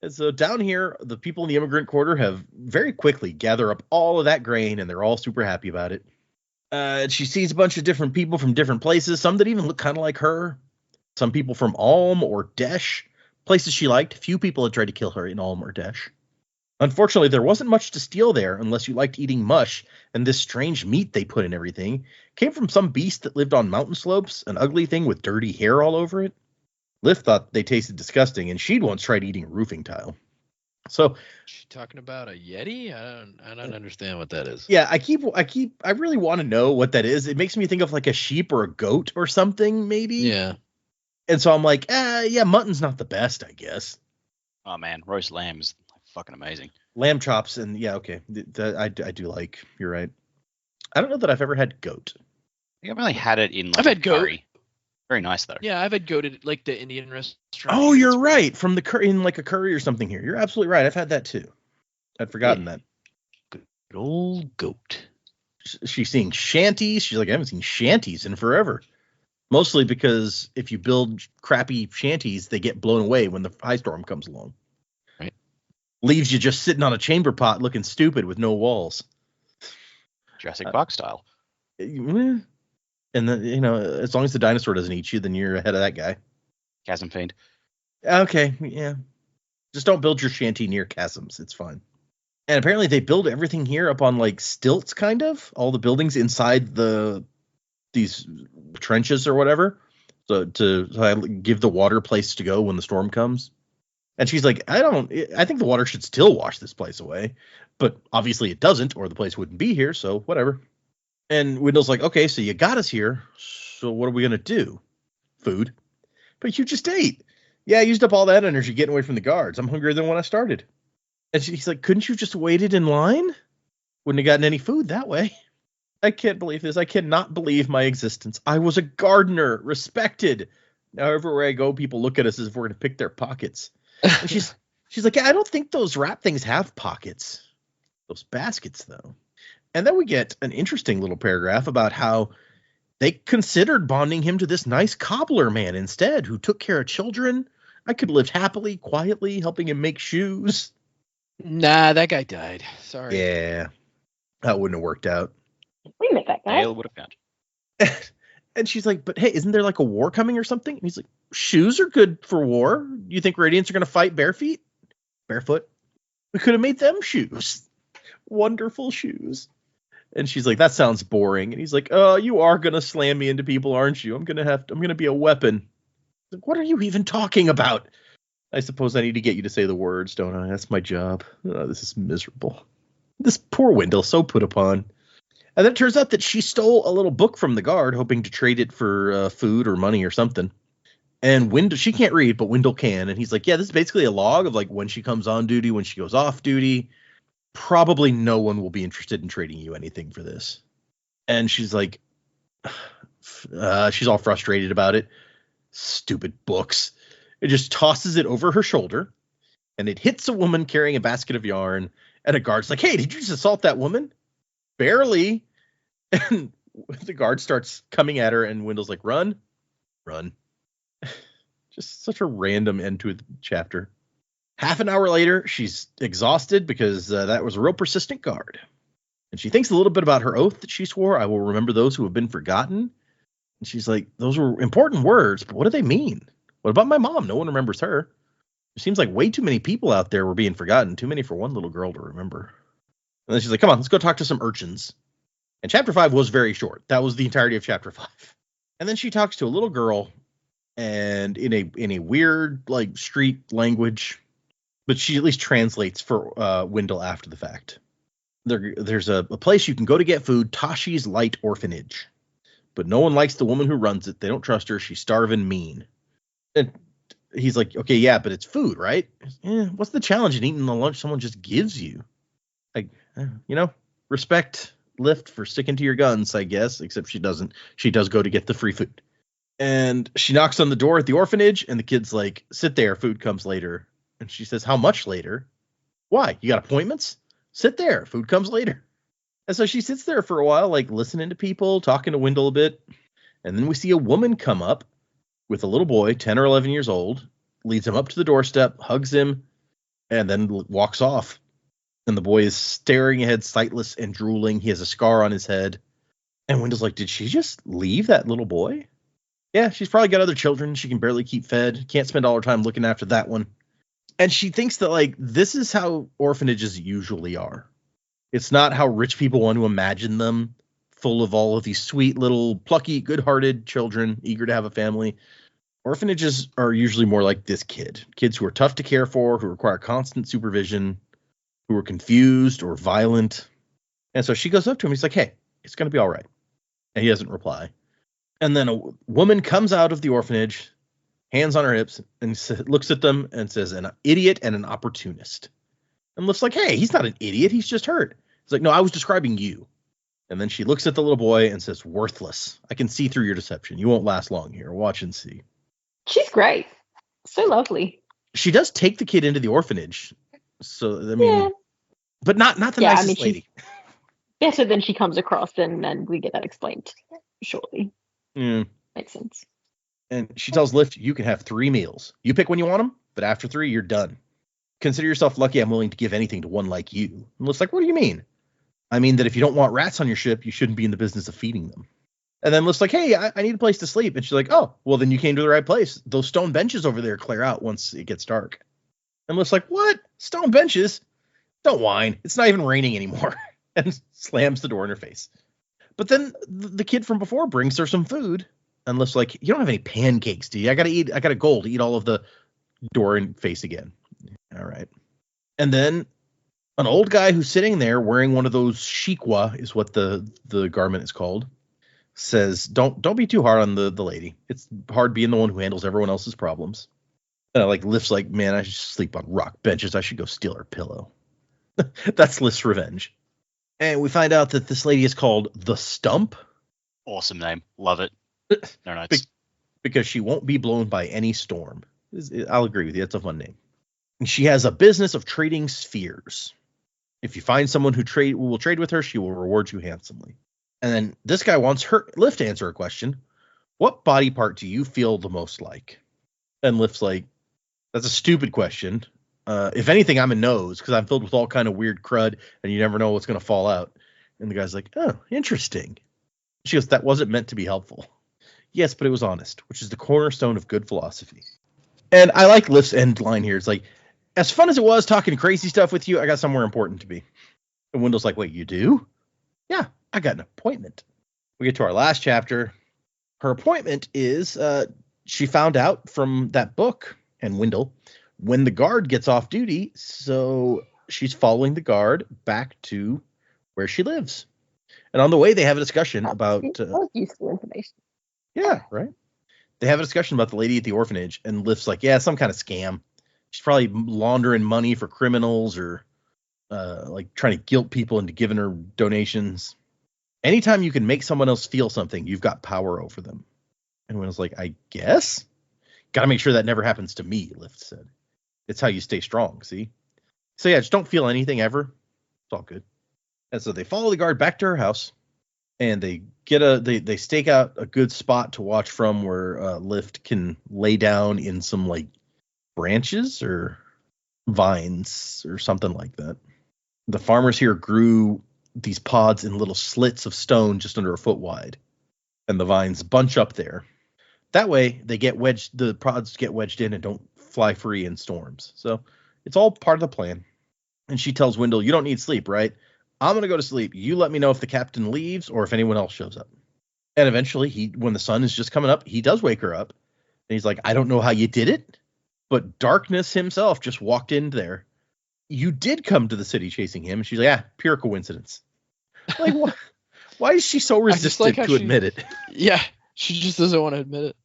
And so down here, the people in the immigrant quarter have very quickly gather up all of that grain, and they're all super happy about it. She sees a bunch of different people from different places, some that even look kind of like her. Some people from Ulm or Desh, places she liked. Few people had tried to kill her in Ulm or Desh. Unfortunately, there wasn't much to steal there unless you liked eating mush, and this strange meat they put in everything came from some beast that lived on mountain slopes, an ugly thing with dirty hair all over it. Liv thought they tasted disgusting, and she'd once tried eating roofing tile. So, she talking about a Yeti? I don't understand what that is. Yeah, I really want to know what that is. It makes me think of like a sheep or a goat or something, maybe. Yeah. And so I'm like, yeah, mutton's not the best, I guess. Oh man, roast lamb is fucking amazing. Lamb chops and yeah, okay, I do like. You're right. I don't know that I've ever had goat. I think I've only had it in like I've had goat. curry. Very nice though. Yeah, I've had goat at like the Indian restaurant. Oh, you're right. From the curry, in like a curry or something here. You're absolutely right. I've had that too. I'd forgotten that. Good old goat. She's seeing shanties. She's like, I haven't seen shanties in forever. Mostly because if you build crappy shanties, they get blown away when the high storm comes along. Right. Leaves you just sitting on a chamber pot looking stupid with no walls. Jurassic Park style. And then, you know, as long as the dinosaur doesn't eat you, then you're ahead of that guy. Chasm Fiend. Okay, yeah. Just don't build your shanty near chasms. It's fine. And apparently they build everything here up on like stilts, kind of. All the buildings inside these trenches or whatever. So to give the water place to go when the storm comes. And she's like, I think the water should still wash this place away. But obviously it doesn't, or the place wouldn't be here, so whatever. And Wendell's like, okay, so you got us here. So what are we going to do? Food. But you just ate. Yeah, I used up all that energy getting away from the guards. I'm hungrier than when I started. And he's like, couldn't you just waited in line? Wouldn't have gotten any food that way. I can't believe this. I cannot believe my existence. I was a gardener, respected. Now everywhere I go, people look at us as if we're going to pick their pockets. And she's She's like, yeah, I don't think those wrap things have pockets. Those baskets, though. And then we get an interesting little paragraph about how they considered bonding him to this nice cobbler man instead, who took care of children. I could live happily, quietly, helping him make shoes. Nah, that guy died. Sorry. Yeah, that wouldn't have worked out. We met that guy. Dale would have found. And she's like, but hey, isn't there like a war coming or something? And he's like, shoes are good for war. You think Radiants are going to fight barefoot? We could have made them shoes. Wonderful shoes. And she's like, that sounds boring. And he's like, oh, you are going to slam me into people, aren't you? I'm going to be a weapon. Like, what are you even talking about? I suppose I need to get you to say the words, don't I? That's my job. Oh, this is miserable. This poor Wendell, so put upon. And then it turns out that she stole a little book from the guard, hoping to trade it for food or money or something. And Wendell, she can't read, but Wendell can. And he's like, yeah, this is basically a log of like when she comes on duty, when she goes off duty. Probably no one will be interested in trading you anything for this. And she's like, she's all frustrated about it. Stupid books. It just tosses it over her shoulder. And it hits a woman carrying a basket of yarn. And a guard's like, hey, did you just assault that woman? Barely. And the guard starts coming at her, and Wendell's like, run. Just such a random end to a chapter. Half an hour later, she's exhausted because that was a real persistent guard. And she thinks a little bit about her oath that she swore. I will remember those who have been forgotten. And she's like, those were important words, but what do they mean? What about my mom? No one remembers her. It seems like way too many people out there were being forgotten. Too many for one little girl to remember. And then she's like, come on, let's go talk to some urchins. And chapter 5 was very short. That was the entirety of chapter 5. And then she talks to a little girl, and in a weird like street language, but she at least translates for Wendell after the fact. There's a place you can go to get food, Tashi's Light Orphanage. But no one likes the woman who runs it. They don't trust her. She's starving mean. And he's like, okay, yeah, but it's food, right? What's the challenge in eating the lunch someone just gives you? Like, respect Lift for sticking to your guns, I guess, except she doesn't. She does go to get the free food. And she knocks on the door at the orphanage, and the kid's like, sit there, food comes later. And she says, how much later? Why? You got appointments? Sit there, food comes later. And so she sits there for a while, like listening to people, talking to Wendell a bit. And then we see a woman come up with a little boy, 10 or 11 years old, leads him up to the doorstep, hugs him, and then walks off. And the boy is staring ahead, sightless and drooling. He has a scar on his head. And Wendell's like, did she just leave that little boy? Yeah, she's probably got other children. She can barely keep fed. Can't spend all her time looking after that one. And she thinks that, like, this is how orphanages usually are. It's not how rich people want to imagine them, full of all of these sweet little plucky, good-hearted children, eager to have a family. Orphanages are usually more like this kid. Kids who are tough to care for, who require constant supervision, who are confused or violent. And so she goes up to him. He's like, hey, it's going to be all right. And he doesn't reply. And then a woman comes out of the orphanage, hands on her hips, and looks at them and says, an idiot and an opportunist. And looks like, hey, he's not an idiot. He's just hurt. He's like, no, I was describing you. And then she looks at the little boy and says, worthless. I can see through your deception. You won't last long here. Watch and see. She's great. So lovely. She does take the kid into the orphanage. So, I mean, but not the nicest lady. Yeah, so then she comes across and we get that explained shortly. Makes sense. And she tells Lift, you can have 3 meals. You pick when you want them, but after 3, you're done. Consider yourself lucky I'm willing to give anything to one like you. And Lift's like, what do you mean? I mean that if you don't want rats on your ship, you shouldn't be in the business of feeding them. And then Lift's like, hey, I need a place to sleep. And she's like, oh, well, then you came to the right place. Those stone benches over there clear out once it gets dark. And Lift's like, what? Stone benches? Don't whine. It's not even raining anymore. And slams the door in her face. But then the kid from before brings her some food. And Lift's like, you don't have any pancakes, do you? I got a goal to eat all of the door in face again. All right. And then an old guy who's sitting there wearing one of those shikwa is what the garment is called, says, don't be too hard on the lady. It's hard being the one who handles everyone else's problems. And Lift's like, man, I should sleep on rock benches. I should go steal her pillow. That's Lift's revenge. And we find out that this lady is called the Stump. Awesome name. Love it. No notes. Because she won't be blown by any storm. I'll agree with you. It's a fun name. And she has a business of trading spheres. If you find someone who will trade with her, she will reward you handsomely. And then this guy wants Lift to answer a question. What body part do you feel the most like? And Lift's like, that's a stupid question. If anything, I'm a nose because I'm filled with all kind of weird crud and you never know what's going to fall out. And the guy's like, oh, interesting. She goes, that wasn't meant to be helpful. Yes, but it was honest, which is the cornerstone of good philosophy. And I like Lift's end line here. It's like, as fun as it was talking crazy stuff with you, I got somewhere important to be. And Wendell's like, wait, you do? Yeah, I got an appointment. We get to our last chapter. Her appointment is she found out from that book, and Wendell, when the guard gets off duty, so she's following the guard back to where she lives. And on the way, they have a discussion about... that was useful information. Yeah, right. They have a discussion about the lady at the orphanage, and Lift's like, yeah, some kind of scam. She's probably laundering money for criminals or like trying to guilt people into giving her donations. Anytime you can make someone else feel something, you've got power over them. And Wendell's like, I guess? Got to make sure that never happens to me, Lift said. It's how you stay strong, see? So yeah, just don't feel anything ever. It's all good. And so they follow the guard back to her house, and they they stake out a good spot to watch from where Lift can lay down in some like branches or vines or something like that. The farmers here grew these pods in little slits of stone just under a foot wide, and the vines bunch up there. That way they get wedged, the pods get wedged in and don't fly free in storms. So it's all part of the plan. And she tells Wendell, you don't need sleep, right? I'm going to go to sleep. You let me know if the captain leaves or if anyone else shows up. And eventually, when the sun is just coming up, he does wake her up. And he's like, I don't know how you did it, but Darkness himself just walked in there. You did come to the city chasing him. And she's like, yeah, pure coincidence. Like, why is she so resistant to admit it? Yeah, she just doesn't want to admit it.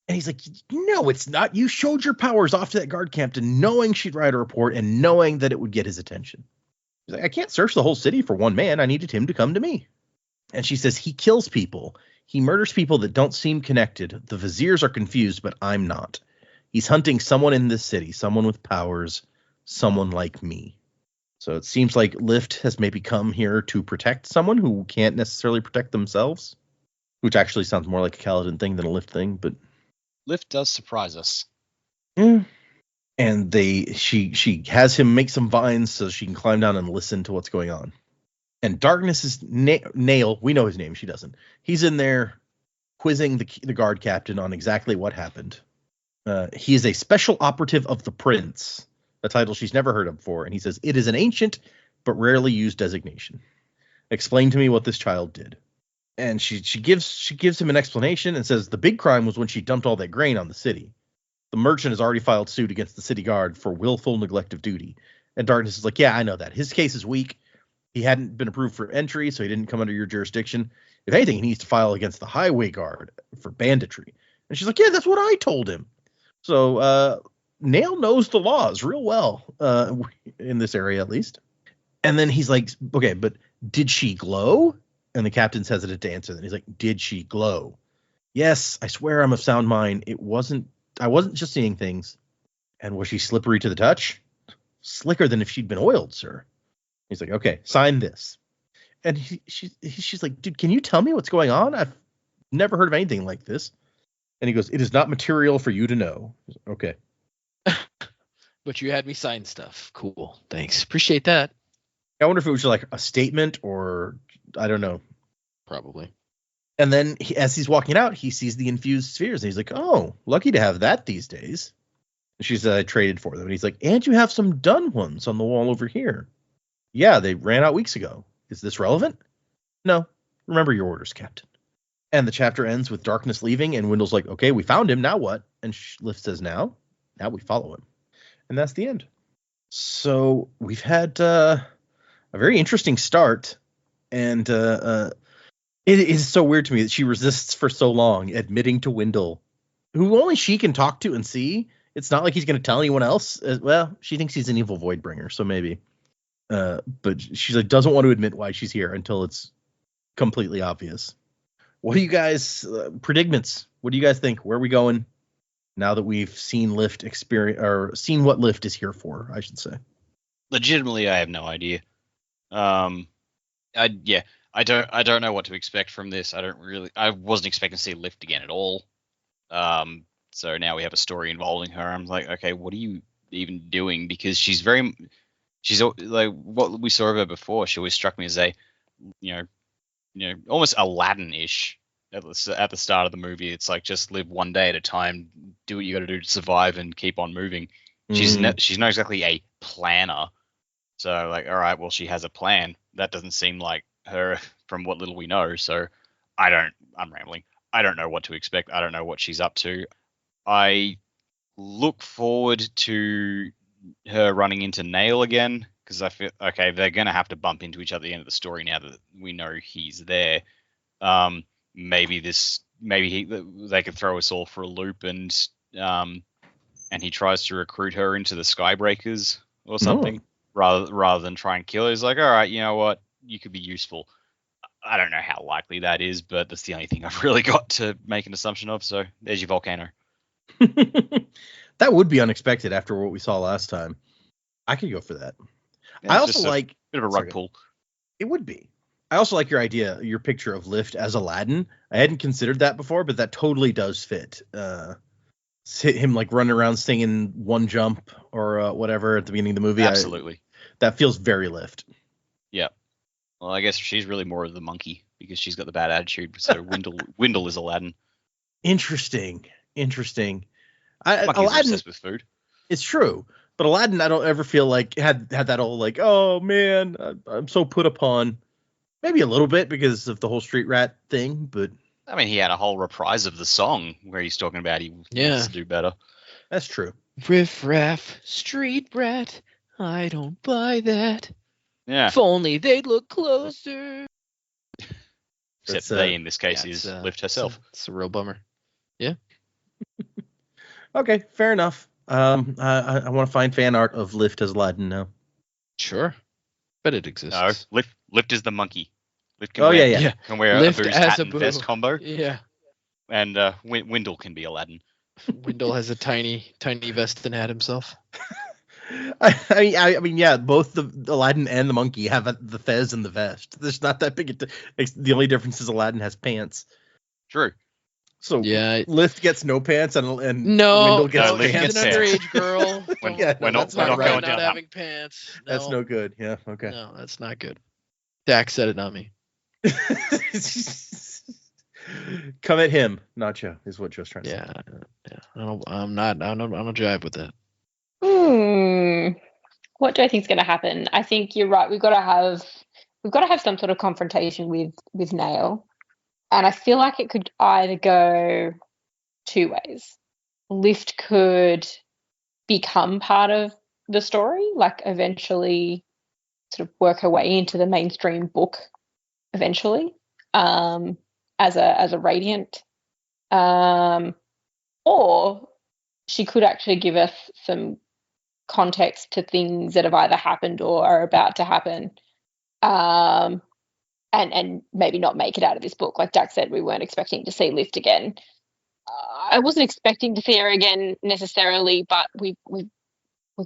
And he's like, no, it's not. You showed your powers off to that guard captain knowing she'd write a report and knowing that it would get his attention. He's like, I can't search the whole city for one man. I needed him to come to me. And she says, he kills people. He murders people that don't seem connected. The viziers are confused, but I'm not. He's hunting someone in this city, someone with powers, someone like me. So it seems like Lift has maybe come here to protect someone who can't necessarily protect themselves, which actually sounds more like a Kaladin thing than a Lift thing, but... Lift does surprise us. Yeah. And she has him make some vines so she can climb down and listen to what's going on. And Darkness is Nail. We know his name. She doesn't. He's in there quizzing the guard captain on exactly what happened. He is a special operative of the prince, a title she's never heard of before. And he says, it is an ancient but rarely used designation. Explain to me what this child did. And she gives him an explanation and says the big crime was when she dumped all that grain on the city. The merchant has already filed suit against the city guard for willful neglect of duty. And Darkness is like, yeah, I know that. His case is weak. He hadn't been approved for entry, so he didn't come under your jurisdiction. If anything, he needs to file against the highway guard for banditry. And she's like, yeah, that's what I told him. So Nail knows the laws real well, in this area at least. And then he's like, okay, but did she glow? And the captain's hesitant to answer that. He's like, did she glow? Yes, I swear I'm of sound mind. I wasn't just seeing things. And was she slippery to the touch? Slicker than if she'd been oiled, sir. He's like, okay, sign this. And she's like, dude, can you tell me what's going on? I've never heard of anything like this. And he goes, it is not material for you to know. Okay. But you had me sign stuff. Cool. Thanks. Appreciate that. I wonder if it was like a statement or I don't know. Probably. And then as he's walking out, he sees the infused spheres. And he's like, oh, lucky to have that these days. And she's traded for them. And he's like, and you have some done ones on the wall over here. Yeah, they ran out weeks ago. Is this relevant? No. Remember your orders, Captain. And the chapter ends with Darkness leaving. And Wendell's like, okay, we found him. Now what? And Lift says, now we follow him. And that's the end. So we've had a very interesting start. And it is so weird to me that she resists for so long, admitting to Wendell, who only she can talk to and see. It's not like he's going to tell anyone else. Well, she thinks he's an evil Voidbringer, so maybe. But she's like, doesn't want to admit why she's here until it's completely obvious. What do you guys, predicaments? What do you guys think? Where are we going? now that we've seen Lift experience or seen what Lift is here for, I should say. Legitimately, I have no idea. I don't know what to expect from this. I wasn't expecting to see Lift again at all. So now we have a story involving her. I'm like, okay, what are you even doing? Because she's like what we saw of her before. She always struck me as a, almost Aladdin-ish at the start of the movie. It's like, just live one day at a time, do what you got to do to survive, and keep on moving. She's not exactly a planner. So like, all right, well, she has a plan. That doesn't seem like her from what little we know. So I'm rambling. I don't know what to expect. I don't know what she's up to. I look forward to her running into Nail again, because I feel, okay, they're going to have to bump into each other at the end of the story now that we know he's there. Maybe they could throw us all for a loop, and he tries to recruit her into the Skybreakers or something, rather than try and kill her. He's like, all right, you know what? You could be useful. I don't know how likely that is, but that's the only thing I've really got to make an assumption of. So there's your volcano. That would be unexpected after what we saw last time. I could go for that. Yeah, I also like a bit of a rug pull. It would be. I also like your picture of Lift as Aladdin. I hadn't considered that before, but that totally does fit. Him like running around singing One Jump or whatever at the beginning of the movie. Absolutely. That feels very Lift. Yeah. Well, I guess she's really more of the monkey because she's got the bad attitude. So Windle is Aladdin. Interesting. Monkey's Aladdin, obsessed with food. It's true, but Aladdin, I don't ever feel like had that whole like, oh man, I'm so put upon. Maybe a little bit because of the whole street rat thing, but I mean, he had a whole reprise of the song where he's talking about he wants to do better. That's true. Riff raff, street rat, I don't buy that. Yeah. If only they'd look closer. Except they, in this case, is Lift herself. It's a real bummer. Yeah. Okay, fair enough. I want to find fan art of Lift as Aladdin now. Sure. But it exists. No, Lift is the monkey. Lift can can wear Lift a Boo's as hat a and Boo. vest combo. Yeah. And Windle can be Aladdin. Windle has a tiny vest and hat himself. I mean, yeah, both the Aladdin and the monkey have the fez and the vest. There's not that big. The only difference is Aladdin has pants. True. So yeah, Lift gets no pants and no, Windle gets Lift pants. He's an underage girl. We're not right, going not down having pants. No. That's no good. Yeah. Okay. No, that's not good. Dax said it, not me. Come at him, not Joe, is what Joe's trying to say. Yeah. I don't jive with that. What do I think is going to happen? I think you're right. We've got to have some sort of confrontation with Nail, and I feel like it could either go two ways. Lift could become part of the story, like eventually sort of work her way into the mainstream book eventually, as a Radiant, or she could actually give us some context to things that have either happened or are about to happen, and maybe not make it out of this book. Like Dax said, we weren't expecting to see Lift again. I wasn't expecting to see her again necessarily, but we've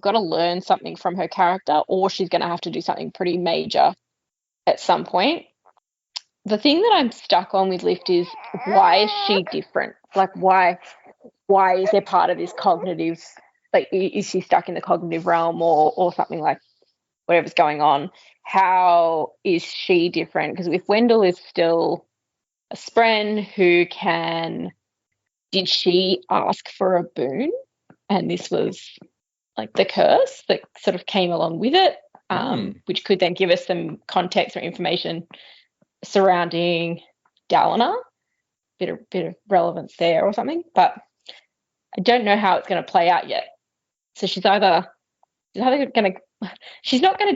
got to learn something from her character, or she's going to have to do something pretty major at some point. The thing that I'm stuck on with Lift is, why is she different? Like, why is there part of this cognitive, like, is she stuck in the cognitive realm or something, like whatever's going on? How is she different? Because if Wendell is still a spren who did she ask for a boon? And this was like the curse that sort of came along with it, which could then give us some context or information surrounding Dalinar. Bit of relevance there or something, but I don't know how it's going to play out yet. So she's not going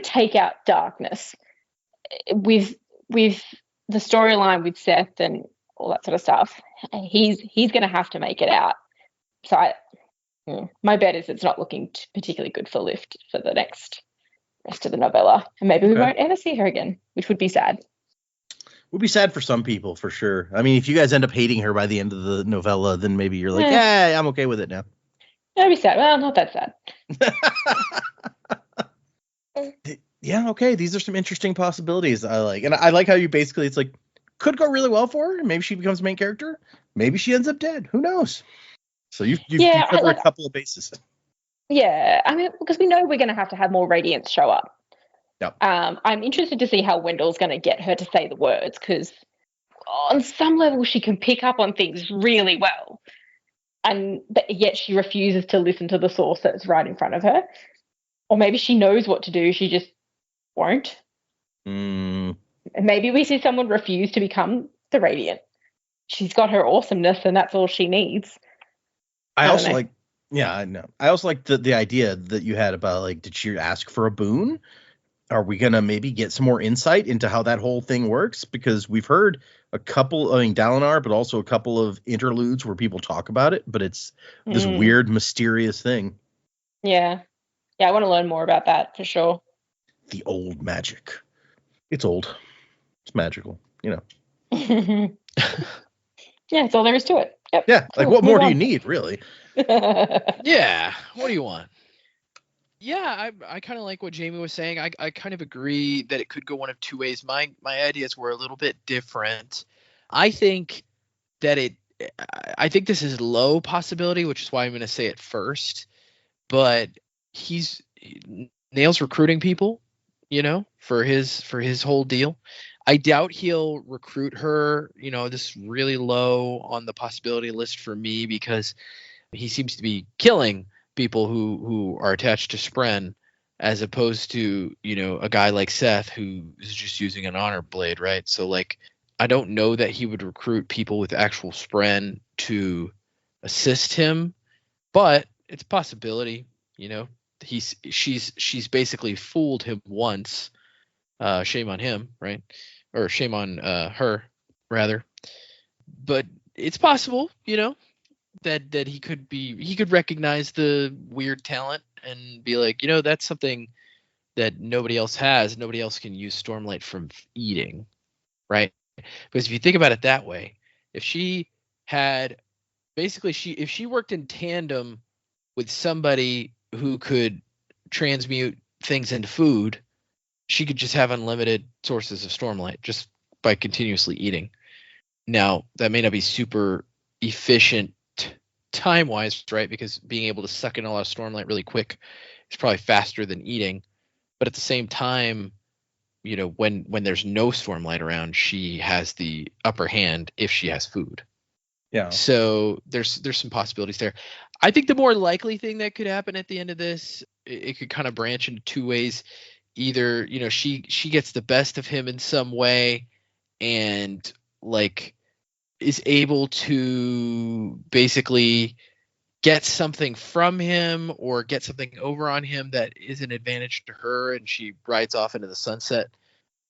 to take out darkness with the storyline with Seth and all that sort of stuff. He's going to have to make it out. So my bet is it's not looking particularly good for Lift for the rest of the novella, and maybe we won't ever see her again, which would be sad. Would be sad for some people for sure. I mean, if you guys end up hating her by the end of the novella, then maybe you're like, Eh. yeah, I'm okay with it now. That'd be sad. Well, not that sad. Yeah, okay. These are some interesting possibilities I like. And I like how you basically, it's like, could go really well for her. Maybe she becomes main character. Maybe she ends up dead. Who knows? So you Yeah, cover like- a couple of bases. Yeah, I mean, because we know we're going to have more Radiance show up. Yep. I'm interested to see how Wendell's going to get her to say the words, because on some level she can pick up on things really well, but yet she refuses to listen to the source that's right in front of her. Or maybe she knows what to do, she just won't. Mm, And maybe we see someone refuse to become the Radiant. She's got her awesomeness, and that's all she needs. I don't also know. like, yeah, I know. I also like the idea that you had about, like, did she ask for a boon? Are we going to maybe get some more insight into how that whole thing works? Because we've heard a couple, I mean, Dalinar, but also a couple of interludes where people talk about it, but it's this Mm. weird, mysterious thing. Yeah. Yeah, I want to learn more about that for sure. The old magic. It's old. It's magical, you know. Yeah, that's all there is to it. Yep. Yeah, like, Cool, what more move do you on. need, really? Yeah. What do you want? Yeah, I kind of like what Jamie was saying. I kind of agree that it could go one of two ways. My ideas were a little bit different. I think I think this is low possibility, which is why I'm going to say it first. But he nails recruiting people, for his whole deal. I doubt he'll recruit her, this really low on the possibility list for me, because he seems to be killing people who are attached to Spren, as opposed to, a guy like Seth who is just using an honor blade, right? So, like, I don't know that he would recruit people with actual Spren to assist him, but it's a possibility. She's basically fooled him once. Shame on him, right? Or shame on her, rather. But it's possible, that he could recognize the weird talent and be like, that's something that nobody else has. Nobody else can use Stormlight from eating, right? Because if you think about it that way, if she had if she worked in tandem with somebody who could transmute things into food, she could just have unlimited sources of Stormlight just by continuously eating. Now, that may not be super efficient time-wise, right? Because being able to suck in a lot of Stormlight really quick is probably faster than eating. But at the same time, when there's no Stormlight around, she has the upper hand if she has food. Yeah. So there's some possibilities there. I think the more likely thing that could happen at the end of this, it could kind of branch into two ways. Either, she gets the best of him in some way and, like, is able to basically get something from him or get something over on him that is an advantage to her, and she rides off into the sunset.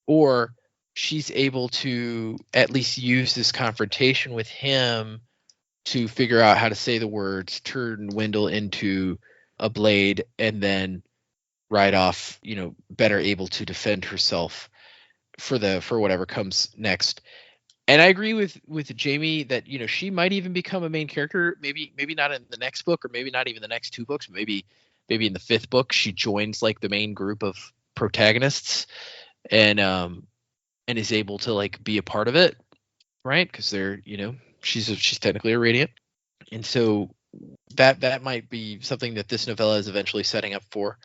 Or she's able to at least use this confrontation with him to figure out how to say the words, turn Wendell into a blade, and then ride off, better able to defend herself for whatever comes next. And I agree with Jamie that, she might even become a main character, maybe not in the next book, or maybe not even the next two books, maybe in the fifth book she joins, like, the main group of protagonists and is able to, like, be a part of it, right? Because they're, she's technically a Radiant, and so that might be something that this novella is eventually setting up for.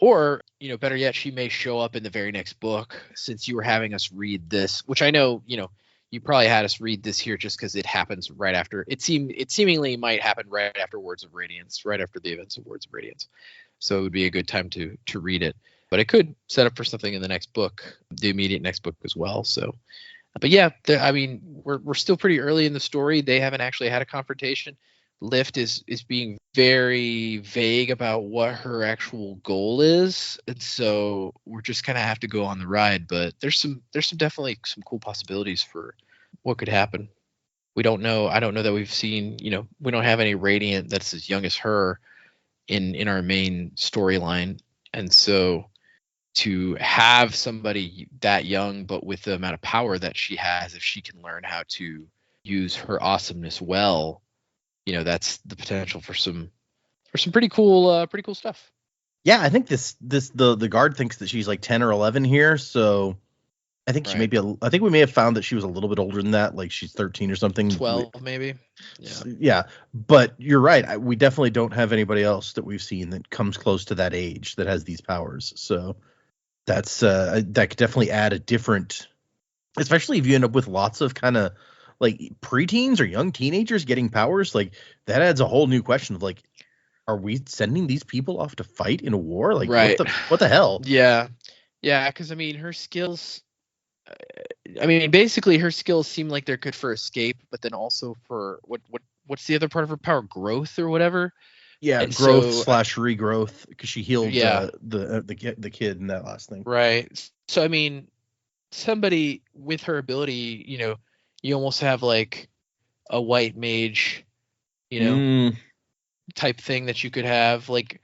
Or, better yet, she may show up in the very next book, since you were having us read this, which I know, you probably had us read this here just because it happens right after. It seemingly might happen right after Words of Radiance, right after the events of Words of Radiance. So it would be a good time to read it. But it could set up for something in the next book, the immediate next book as well. So, but yeah, I mean, we're still pretty early in the story. They haven't actually had a confrontation. Lift is being very vague about what her actual goal is, and so we're just kind of have to go on the ride. But there's some definitely some cool possibilities for what could happen. We don't know. I don't know that we've seen. We don't have any Radiant that's as young as her in our main storyline, and so to have somebody that young, but with the amount of power that she has, if she can learn how to use her awesomeness well, that's the potential for some pretty cool stuff. Yeah, I think the guard thinks that she's like 10 or 11 here, so I think she may Right. be. I think we may have found that she was a little bit older than that, like she's 13 or something. 12 maybe. Yeah. Yeah, but you're right. We definitely don't have anybody else that we've seen that comes close to that age that has these powers. So that's that could definitely add a different, especially if you end up with lots of kind of like preteens or young teenagers getting powers. Like that adds a whole new question of like, are we sending these people off to fight in a war? Like Right. what the hell? Yeah, because I mean her skills. Basically her skills seem like they're good for escape, but then also for what's the other part of her power? Growth or whatever. Yeah, And growth so- slash regrowth because she healed Yeah. the kid in that last thing. Right. So somebody with her ability, you almost have like a white mage, type thing that you could have. Like,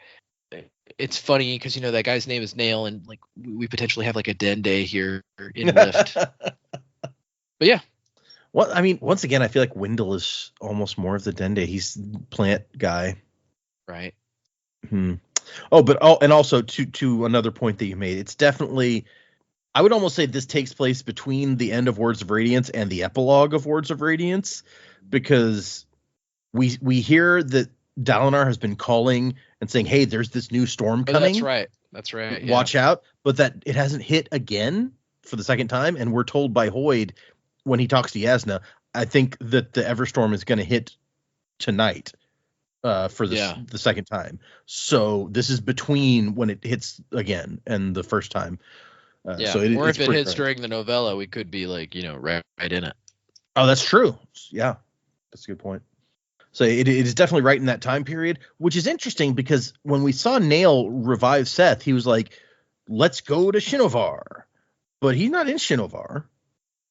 it's funny because that guy's name is Nail, and like we potentially have like a Dende here in Lift. But yeah. Well, once again, I feel like Wendell is almost more of the Dende. He's plant guy. Right. And also to another point that you made, it's definitely, I would almost say this takes place between the end of Words of Radiance and the epilogue of Words of Radiance, because we hear that Dalinar has been calling and saying, hey, there's this new storm coming. That's right. Yeah. Watch out. But that it hasn't hit again for the second time. And we're told by Hoyd when he talks to Yasna, I think that the Everstorm is going to hit tonight for the second time. So this is between when it hits again and the first time. So or it's if it hits great. during the novella, we could be like, right in it. Oh, that's true. Yeah, that's a good point. So it is definitely right in that time period, which is interesting because when we saw Nail revive Seth, he was like, let's go to Shinovar. But he's not in Shinovar.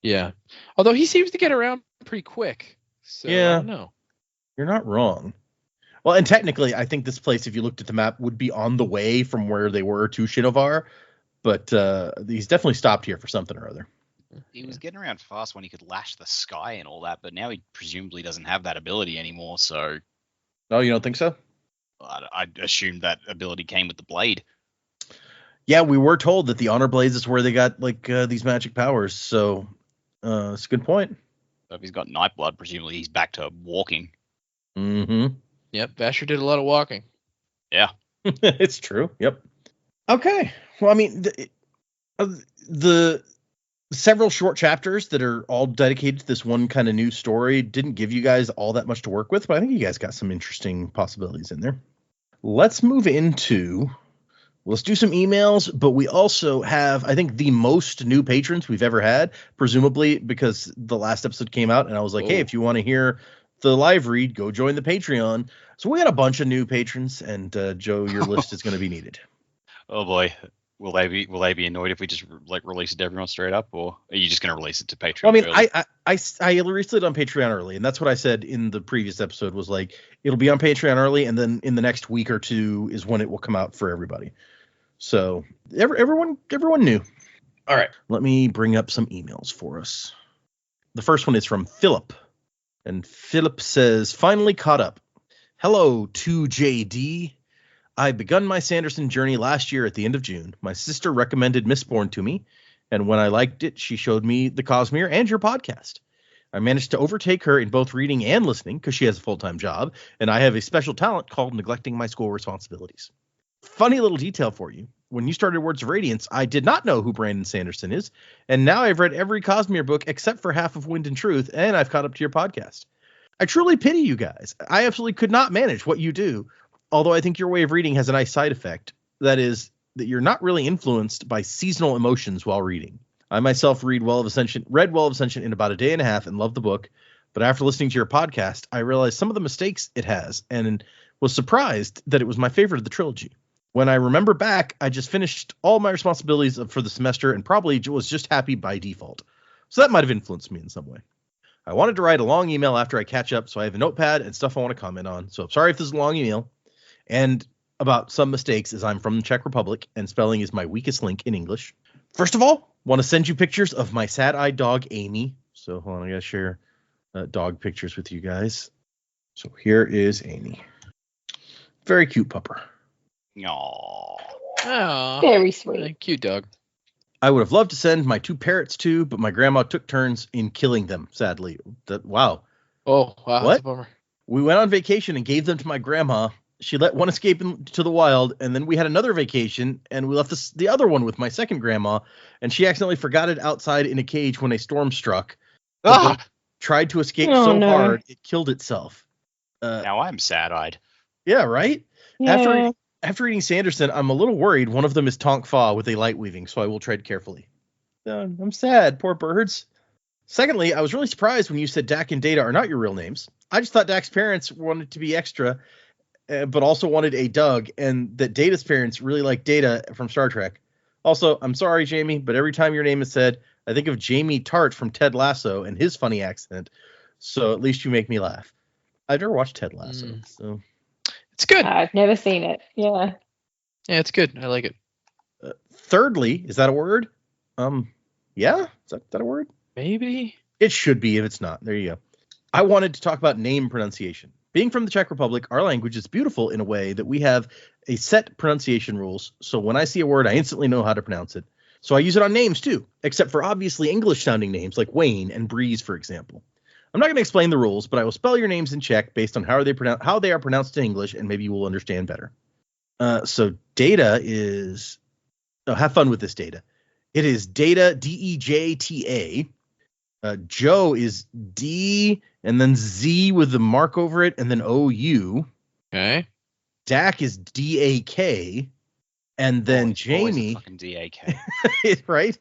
Yeah. Although he seems to get around pretty quick. So Yeah. I don't know. You're not wrong. Well, and technically, I think this place, if you looked at the map, would be on the way from where they were to Shinovar. But he's definitely stopped here for something or other. He was getting around fast when he could lash the sky and all that, but now he presumably doesn't have that ability anymore. So Oh, you don't think so? I assumed that ability came with the blade. Yeah, we were told that the Honor Blades is where they got like these magic powers. So it's a good point. So if he's got Nightblood, presumably he's back to walking. Mm-hmm. Yep. Vasher did a lot of walking. Yeah. It's true. Yep. Okay. Well, the several short chapters that are all dedicated to this one kind of new story didn't give you guys all that much to work with, but I think you guys got some interesting possibilities in there. Let's move into, let's do some emails, but we also have, I think, the most new patrons we've ever had, presumably because the last episode came out and I was like, hey, if you want to hear the live read, go join the Patreon. So we got a bunch of new patrons, and Joe, your list is going to be needed. Oh boy. Will they be annoyed if we just release it to everyone straight up, or are you just going to release it to Patreon? Well, early? I released it on Patreon early, and that's what I said in the previous episode was like, it'll be on Patreon early, and then in the next week or two is when it will come out for everybody. So everyone knew. All right, let me bring up some emails for us. The first one is from Philip, and Philip says, finally caught up. Hello, 2JD. I begun my Sanderson journey last year at the end of June. My sister recommended Mistborn to me, and when I liked it, she showed me the Cosmere and your podcast. I managed to overtake her in both reading and listening because she has a full-time job, and I have a special talent called neglecting my school responsibilities. Funny little detail for you. When you started Words of Radiance, I did not know who Brandon Sanderson is, and now I've read every Cosmere book except for half of Wind and Truth, and I've caught up to your podcast. I truly pity you guys. I absolutely could not manage what you do, although I think your way of reading has a nice side effect. That is, that you're not really influenced by seasonal emotions while reading. I myself read Well of Ascension in about a day and a half and loved the book, but after listening to your podcast, I realized some of the mistakes it has and was surprised that it was my favorite of the trilogy. When I remember back, I just finished all my responsibilities for the semester and probably was just happy by default. So that might have influenced me in some way. I wanted to write a long email after I catch up, so I have a notepad and stuff I want to comment on. So I'm sorry if this is a long email. And about some mistakes, as I'm from the Czech Republic and spelling is my weakest link in English. First of all, want to send you pictures of my sad-eyed dog, Amy. So hold on, I got to share dog pictures with you guys. So here is Amy. Very cute pupper. Aww. Oh, Very sweet. cute dog. I would have loved to send my 2 parrots too, but my grandma took turns in killing them, sadly. Wow. Oh, wow. What? That's a bummer. We went on vacation and gave them to my grandma. She let one escape into the wild, and then we had another vacation, and we left the other one with my second grandma, and she accidentally forgot it outside in a cage when a storm struck. The bird tried to escape so hard, it killed itself. Now I'm sad-eyed. Yeah, right? Yeah. After reading Sanderson, I'm a little worried one of them is Tonk Fa with a light weaving, so I will tread carefully. I'm sad, poor birds. Secondly, I was really surprised when you said Dak and Data are not your real names. I just thought Dak's parents wanted to be extra, but also wanted a Doug, and that Data's parents really like Data from Star Trek. Also, I'm sorry, Jamie, but every time your name is said, I think of Jamie Tart from Ted Lasso and his funny accent, so at least you make me laugh. I've never watched Ted Lasso, so... It's good. I've never seen it. Yeah. Yeah, it's good. I like it. Thirdly, is that a word? Yeah? Is that a word? Maybe. It should be if it's not. There you go. I wanted to talk about name pronunciation. Being from the Czech Republic, our language is beautiful in a way that we have a set pronunciation rules. So when I see a word, I instantly know how to pronounce it. So I use it on names too, except for obviously English sounding names like Wayne and Breeze, for example. I'm not going to explain the rules, but I will spell your names in Czech based on how they are pronounced in English, and maybe you will understand better. So Data is... Oh, have fun with this, Data. It is Data, D-E-J-T-A. Joe is D, and then Z with the mark over it, and then O-U. Okay. Dak is D-A-K. And then Jamie... Fucking D-A-K. Right?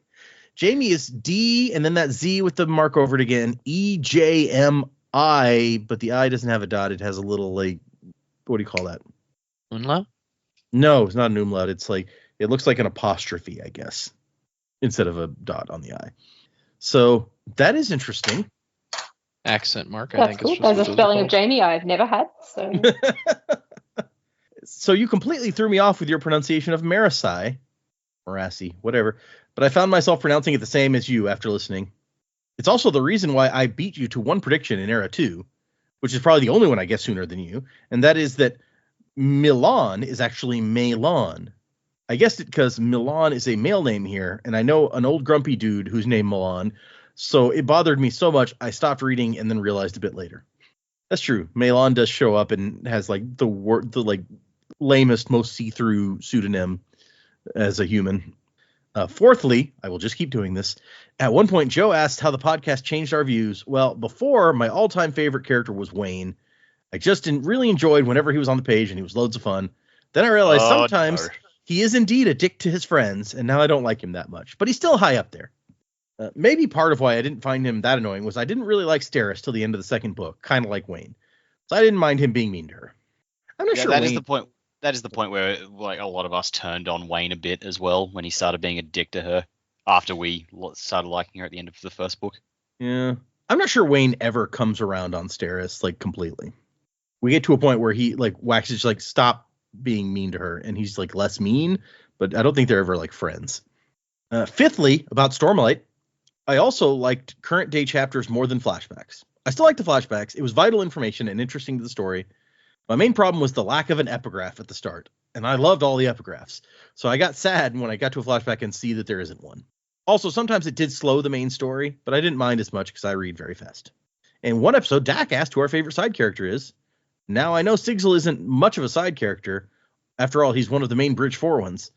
Jamie is D, and then that Z with the mark over it again. E-J-M-I, but the I doesn't have a dot. It has a little, like, what do you call that? Umlaut? No, it's not an umlaut. It's like, it looks like an apostrophe, I guess, instead of a dot on the I. So that is interesting. Accent mark, I That's think. cool. Is There's a what those are spelling of called. Jamie I've never had. So So you completely threw me off with your pronunciation of Marasai, whatever. But I found myself pronouncing it the same as you after listening. It's also the reason why I beat you to one prediction in Era 2, which is probably the only one I guess sooner than you, and that is that Milan is actually Melon. I guessed it because Milan is a male name here, and I know an old grumpy dude who's named Milan, so it bothered me so much I stopped reading and then realized a bit later. That's true. Milan does show up and has like the lamest, most see-through pseudonym as a human. Fourthly, I will just keep doing this. At one point, Joe asked how the podcast changed our views. Well, before, my all-time favorite character was Wayne. I just really enjoyed whenever he was on the page, and he was loads of fun. Then I realized sometimes he is indeed a dick to his friends, and now I don't like him that much. But he's still high up there. Maybe part of why I didn't find him that annoying was I didn't really like Steris till the end of the second book, kind of like Wayne. So I didn't mind him being mean to her. I'm not sure that Wayne... is the point. That is the point where like a lot of us turned on Wayne a bit as well when he started being a dick to her after we started liking her at the end of the first book. Yeah. I'm not sure Wayne ever comes around on Steris, like, completely. We get to a point where he, like, waxes, like, stop being mean to her, and he's, like, less mean, but I don't think they're ever, like, friends. Fifthly, about Stormlight, I also liked current day chapters more than flashbacks. I still like the flashbacks. It was vital information and interesting to the story. My main problem was the lack of an epigraph at the start, and I loved all the epigraphs. So I got sad when I got to a flashback and see that there isn't one. Also, sometimes it did slow the main story, but I didn't mind as much because I read very fast. In one episode, Dak asked who our favorite side character is. Now I know Sigil isn't much of a side character. After all, he's one of the main Bridge 4 ones.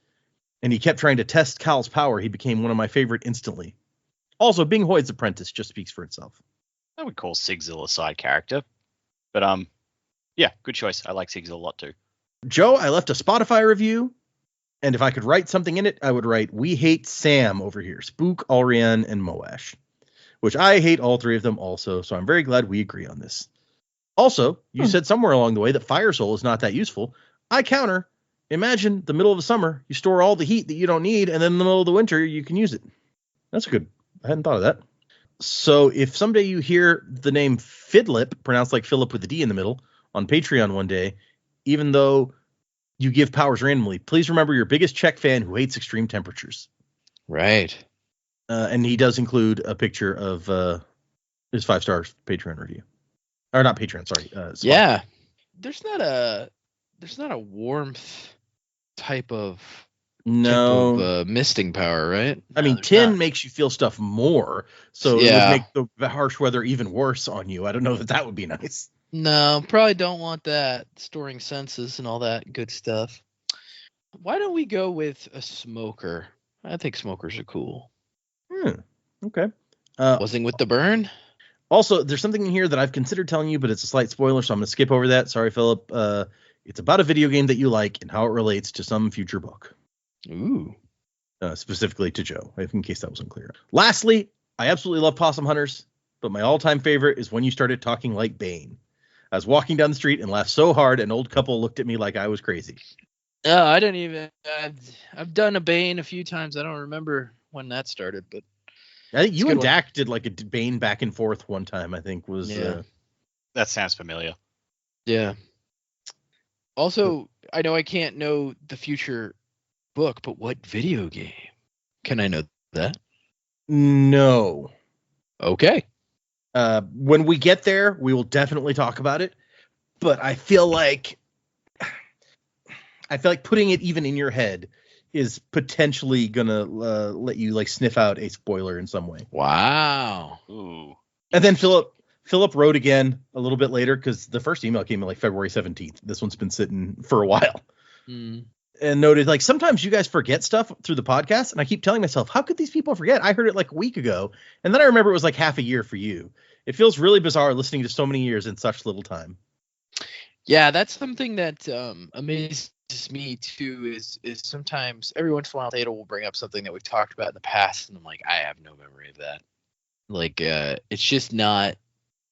And he kept trying to test Cal's power. He became one of my favorite instantly. Also, being Hoyd's apprentice just speaks for itself. I would call Sigil a side character. But, yeah, good choice. I like Sigil a lot too. Joe, I left a Spotify review. And if I could write something in it, I would write, "We hate Sam over here. Spook, Alrian, and Moash." Which I hate all three of them also, so I'm very glad we agree on this. Also, you said somewhere along the way that Fire Soul is not that useful. I counter. Imagine the middle of the summer, you store all the heat that you don't need, and then in the middle of the winter, you can use it. That's good. I hadn't thought of that. So if someday you hear the name Fidlip, pronounced like Philip with a D in the middle, on Patreon one day, even though you give powers randomly. Please remember your biggest Czech fan who hates extreme temperatures. Right. And he does include a picture of his 5-star Patreon review. Or not Patreon, sorry. Spot. Yeah. There's not a warmth type of misting power, right? I mean, tin makes you feel stuff more, so it would make the harsh weather even worse on you. I don't know if that would be nice. No, probably don't want that. Storing senses and all that good stuff. Why don't we go with a smoker? I think smokers are cool. Okay. Buzzing with the burn? Also, there's something in here that I've considered telling you, but it's a slight spoiler, so I'm going to skip over that. Sorry, Philip. It's about a video game that you like and how it relates to some future book. Ooh. Specifically to Joe, in case that was unclear. Lastly, I absolutely love Possum Hunters, but my all-time favorite is when you started talking like Bane. I was walking down the street and laughed so hard an old couple looked at me like I was crazy. Oh, I didn't even... I've done a Bane a few times. I don't remember when that started, but... I think you and Dak did like a Bane back and forth one time, I think was... That sounds familiar. Yeah. Also, I know I can't know the future book, but what video game? Can I know that? No. Okay. When we get there, we will definitely talk about it. But I feel like putting it even in your head is potentially gonna let you like sniff out a spoiler in some way. Wow. Ooh. And then Philip wrote again a little bit later because the first email came in like February 17th. This one's been sitting for a while. And noted like sometimes you guys forget stuff through the podcast, and I keep telling myself, how could these people forget? I heard it like a week ago, and then I remember it was like half a year for you. It feels really bizarre listening to so many years in such little time. Yeah, that's something that amazes me too. Is sometimes every once in a while Theta will bring up something that we've talked about in the past, and I'm like, I have no memory of that. Like, it's just not.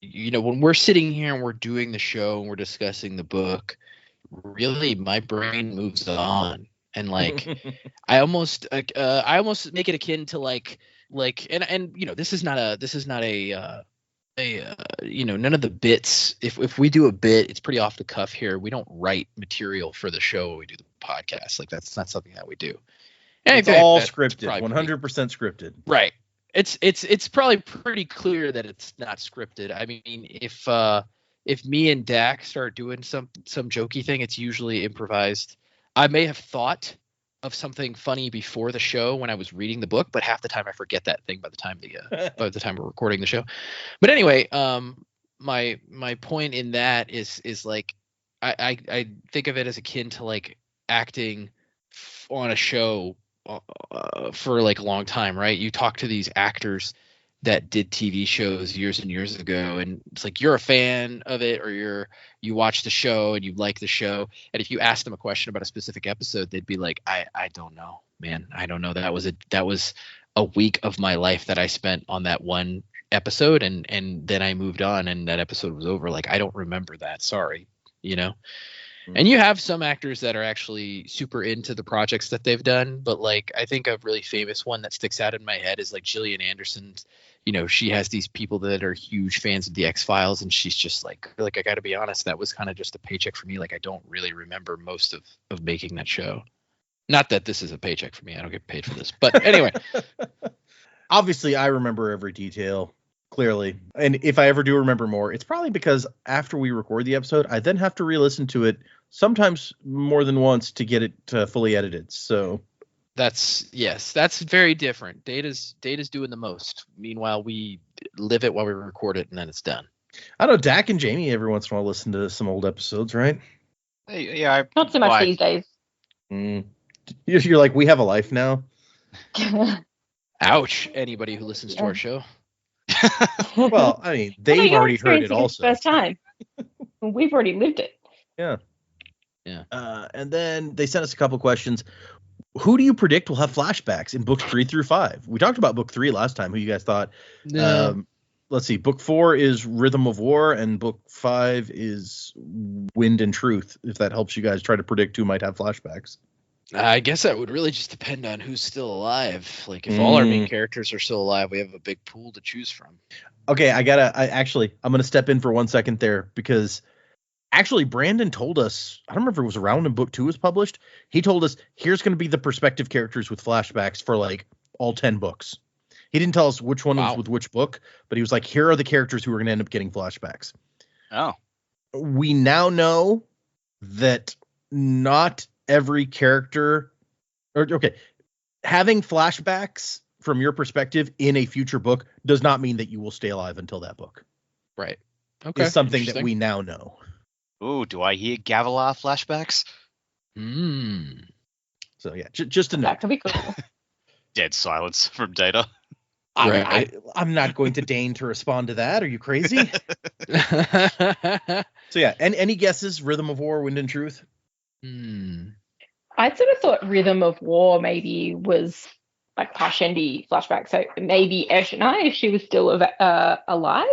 When we're sitting here and we're doing the show and we're discussing the book, really my brain moves on, and like I almost make it akin to like this is not a none of the bits. If we do a bit, it's pretty off the cuff here. We don't write material for the show when we do the podcast. Like that's not something that we do. It's all scripted, 100% scripted. Right. It's probably pretty clear that it's not scripted. I mean, if me and Dak start doing some jokey thing, it's usually improvised. I may have thought of something funny before the show when I was reading the book, but half the time I forget that thing by the time we're recording the show. But anyway, my point in that is like I think of it as akin to like acting on a show for like a long time, right? You talk to these actors that did TV shows years and years ago, and it's like you're a fan of it, or you watch the show and you like the show, and if you ask them a question about a specific episode, they'd be like, I don't know, man, I don't know. That was a week of my life that I spent on that one episode, and then I moved on and that episode was over. Like, I don't remember that, sorry. And you have some actors that are actually super into the projects that they've done, but like I think a really famous one that sticks out in my head is like Gillian Anderson. She has these people that are huge fans of the X-Files, and she's just like I got to be honest, that was kind of just a paycheck for me. Like I don't really remember most of making that show. Not that this is a paycheck for me. I don't get paid for this. But anyway. Obviously, I remember every detail clearly. And if I ever do remember more, it's probably because after we record the episode, I then have to re-listen to it sometimes more than once to get it fully edited. So that's very different. Data's doing the most. Meanwhile, we live it while we record it, and then it's done. I know Dak and Jamie every once in a while listen to some old episodes, right? Yeah, Not so much these days. You're like, we have a life now. Ouch! Anybody who listens to our show. Well, I mean, they've already heard it also. First time. We've already lived it. Yeah. Yeah. And then they sent us a couple questions. Who do you predict will have flashbacks in books 3 through 5? We talked about book 3 last time. Who you guys thought? No. Let's see. Book 4 is Rhythm of War, and book 5 is Wind and Truth. If that helps you guys try to predict who might have flashbacks. I guess that would really just depend on who's still alive. Like if all our main characters are still alive, we have a big pool to choose from. Okay, I'm going to step in for 1 second there because Actually, Brandon told us, I don't remember if it was around when book 2 was published. He told us here's going to be the perspective characters with flashbacks for like all 10 books. He didn't tell us which one was with which book, but he was like, here are the characters who are going to end up getting flashbacks. Oh. We now know that not every character, having flashbacks from your perspective in a future book does not mean that you will stay alive until that book. Right. Okay. It's something that we now know. Ooh, do I hear Gavilar flashbacks? So yeah, just a note. That could be cool. Dead silence from Data. I'm not going to deign to respond to that. Are you crazy? So yeah, and any guesses? Rhythm of War, Wind and Truth? I sort of thought Rhythm of War maybe was like Parshendi flashback. So maybe Eshonai, if she was still alive.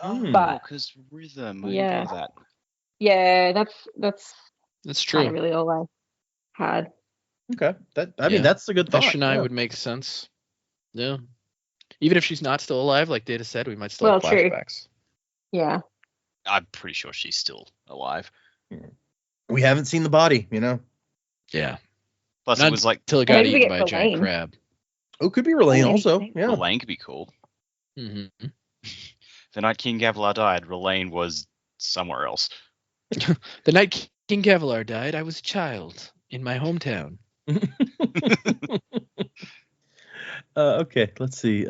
But because Rhythm. Yeah. That. Yeah, that's true. kind of really all I had. Okay, I mean that's a good thought. Eshonai would make sense. Yeah. Even if she's not still alive, like Data said, we might still have flashbacks. True. Yeah. I'm pretty sure she's still alive. We haven't seen the body, you know. Yeah. Plus, it was like till it got eaten by a giant crab. Oh, could be R'laine also. Yeah. R'laine could be cool. Mm-hmm. The night King Gavilar died, R'laine was somewhere else. The night King Gavilar died, I was a child in my hometown. Okay, let's see.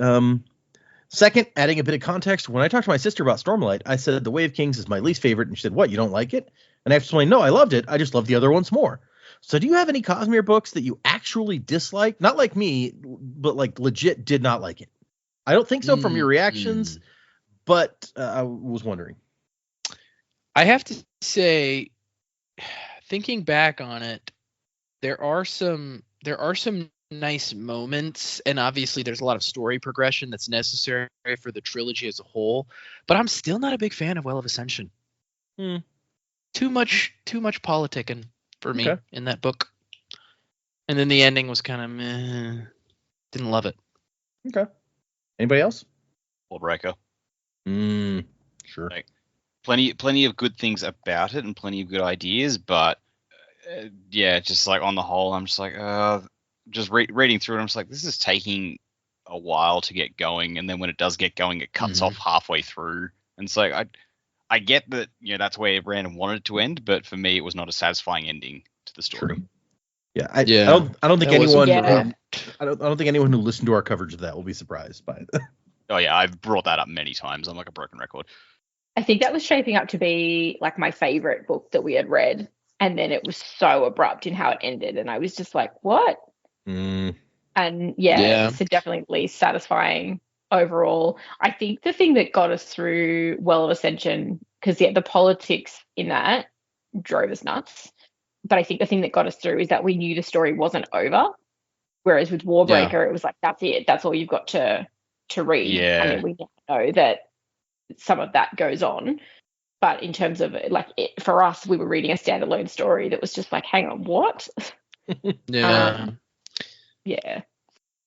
Second, adding a bit of context, when I talked to my sister about Stormlight, I said The Way of Kings is my least favorite, and she said, what, you don't like it? And I explained, no, I loved it, I just love the other ones more. So do you have any Cosmere books that you actually dislike? Not like me, but like legit did not like it. I don't think so from your reactions, but I was wondering. I have to say, thinking back on it, there are some nice moments, and obviously there's a lot of story progression that's necessary for the trilogy as a whole, but I'm still not a big fan of Well of Ascension. Too much politicking for me in that book. And then the ending was kind of meh. Didn't love it. Okay. Anybody else? Warbreaker. Sure. Like, plenty of good things about it and plenty of good ideas, but yeah, just like on the whole, I'm just like, just reading through it, I'm just like, this is taking a while to get going, and then when it does get going, it cuts off halfway through. And it's like, I get that, that's where Brandon wanted it to end, but for me, it was not a satisfying ending to the story. True. Yeah, I don't think anyone. I don't think anyone who listened to our coverage of that will be surprised by it. Oh yeah, I've brought that up many times. I'm like a broken record. I think that was shaping up to be like my favorite book that we had read, and then it was so abrupt in how it ended, and I was just like, what? And it's definitely satisfying overall. I think the thing that got us through Well of Ascension, because the politics in that drove us nuts, but I think the thing that got us through is that we knew the story wasn't over, whereas with Warbreaker it was like, that's it, that's all you've got to read. And then we know that some of that goes on, but in terms of like for us, we were reading a standalone story that was just like, hang on, what?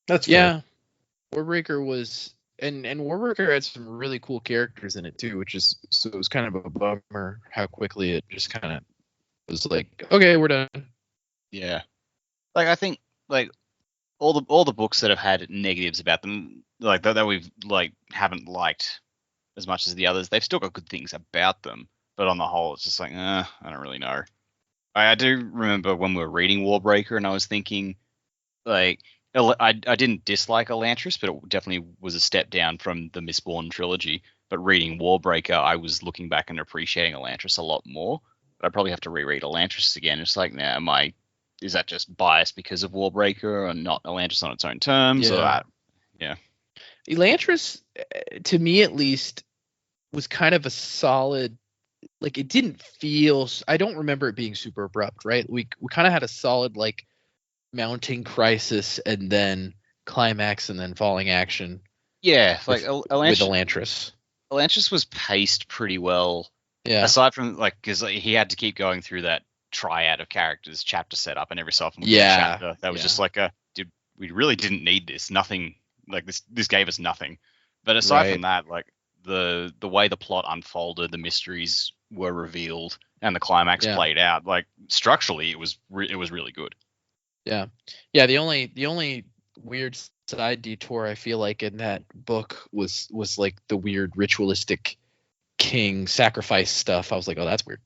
That's fair. Warbreaker was and Warbreaker had some really cool characters in it too, so it was kind of a bummer how quickly it just kind of was like, okay, we're done. Yeah, like I think like all the books that have had negatives about them, like that we've like haven't liked as much as the others, they've still got good things about them, but on the whole, it's just like, I don't really know. I do remember when we were reading Warbreaker, and I was thinking, like, I didn't dislike Elantris, but it definitely was a step down from the Mistborn trilogy. But reading Warbreaker, I was looking back and appreciating Elantris a lot more. But I probably have to reread Elantris again. It's like, is that just biased because of Warbreaker and not Elantris on its own terms? Yeah. Elantris, to me at least, was kind of a solid. Like, it didn't feel. I don't remember it being super abrupt, right? We kind of had a solid like mounting crisis and then climax and then falling action. Yeah, like with Elantris. Elantris was paced pretty well. Yeah. Aside from because he had to keep going through that triad of characters, chapter setup, and every so often chapter that was just like dude, we really didn't need this. Nothing like this gave us nothing. But aside from that, like the way the plot unfolded, the mysteries were revealed, and the climax Yeah. played out. Like structurally, it was really good. Yeah. The only weird side detour I feel like in that book was like the weird ritualistic king sacrifice stuff. I was like, oh, that's weird.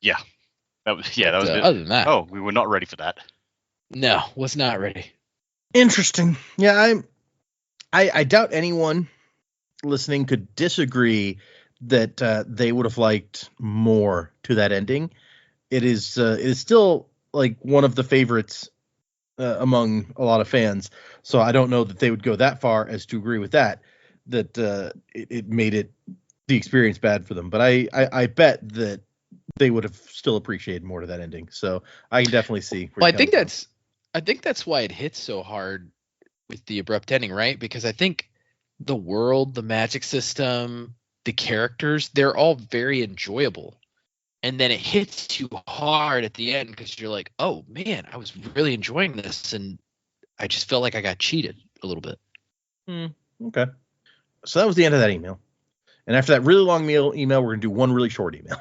That was that was. Other than that, Oh, we were not ready for that. no, was not ready. Interesting. Yeah, I doubt anyone listening could disagree that they would have liked more to that ending. It is still like one of the favorites among a lot of fans. So I don't know that they would go that far as to agree with that. That it made the experience bad for them. But I bet that they would have still appreciated more to that ending. So I can definitely see. Well, I think that's why it hits so hard with the abrupt ending, right? Because I think the world, the magic system, the characters, they're all very enjoyable. And then it hits you hard at the end because you're like, oh man, I was really enjoying this, and I just felt like I got cheated a little bit. Okay. So that was the end of that email. And after that really long email, we're going to do one really short email.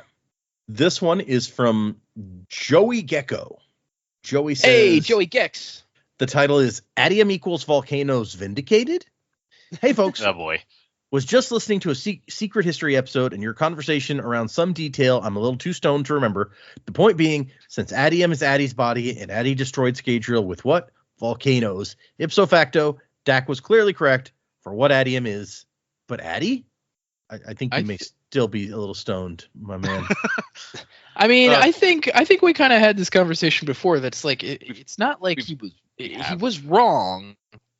This one is from Joey Gecko. Joey says, Hey, Joey Gex. The title is Adium equals Volcanoes Vindicated. Hey, folks. Oh boy. Was just listening to a secret history episode and your conversation around some detail I'm a little too stoned to remember. The point being, since Adium is Addie's body and Addie destroyed Scadrial with what? Volcanoes. Ipso facto, Dak was clearly correct for what Adium is. But Addie? I think you may still be a little stoned, my man. I mean, I think we kind of had this conversation before. That's like it's not like he was wrong,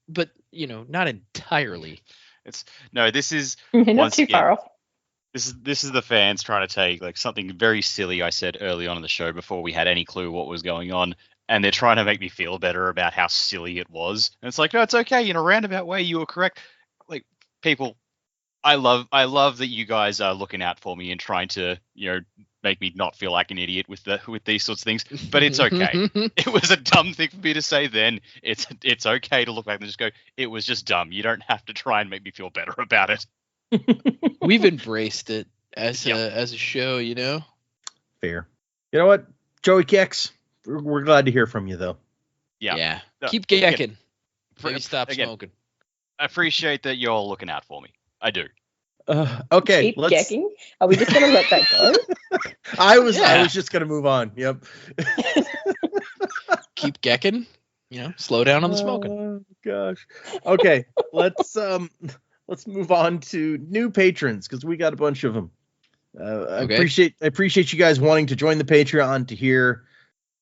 but not entirely. This is Not once too again, far off. This is the fans trying to take like something very silly I said early on in the show before we had any clue what was going on, and they're trying to make me feel better about how silly it was. And it's like, no, it's okay. In a roundabout way, you were correct. Like, people, I love that you guys are looking out for me and trying to make me not feel like an idiot with these sorts of things. But it's okay. It was a dumb thing for me to say then. It's okay to look back and just go, it was just dumb. You don't have to try and make me feel better about it. We've embraced it as a show, Fair. You know what, Joey Kex, we're glad to hear from you, though. Yeah. No, Keep gecking. again, Maybe stop again, smoking. I appreciate that you're all looking out for me. I do. Okay, Keep gecking. Are we just going to let that go? I was just going to move on. Yep. Keep gecking. Slow down on the smoking. Oh gosh. Okay, let's move on to new patrons because we got a bunch of them. I appreciate you guys wanting to join the Patreon to hear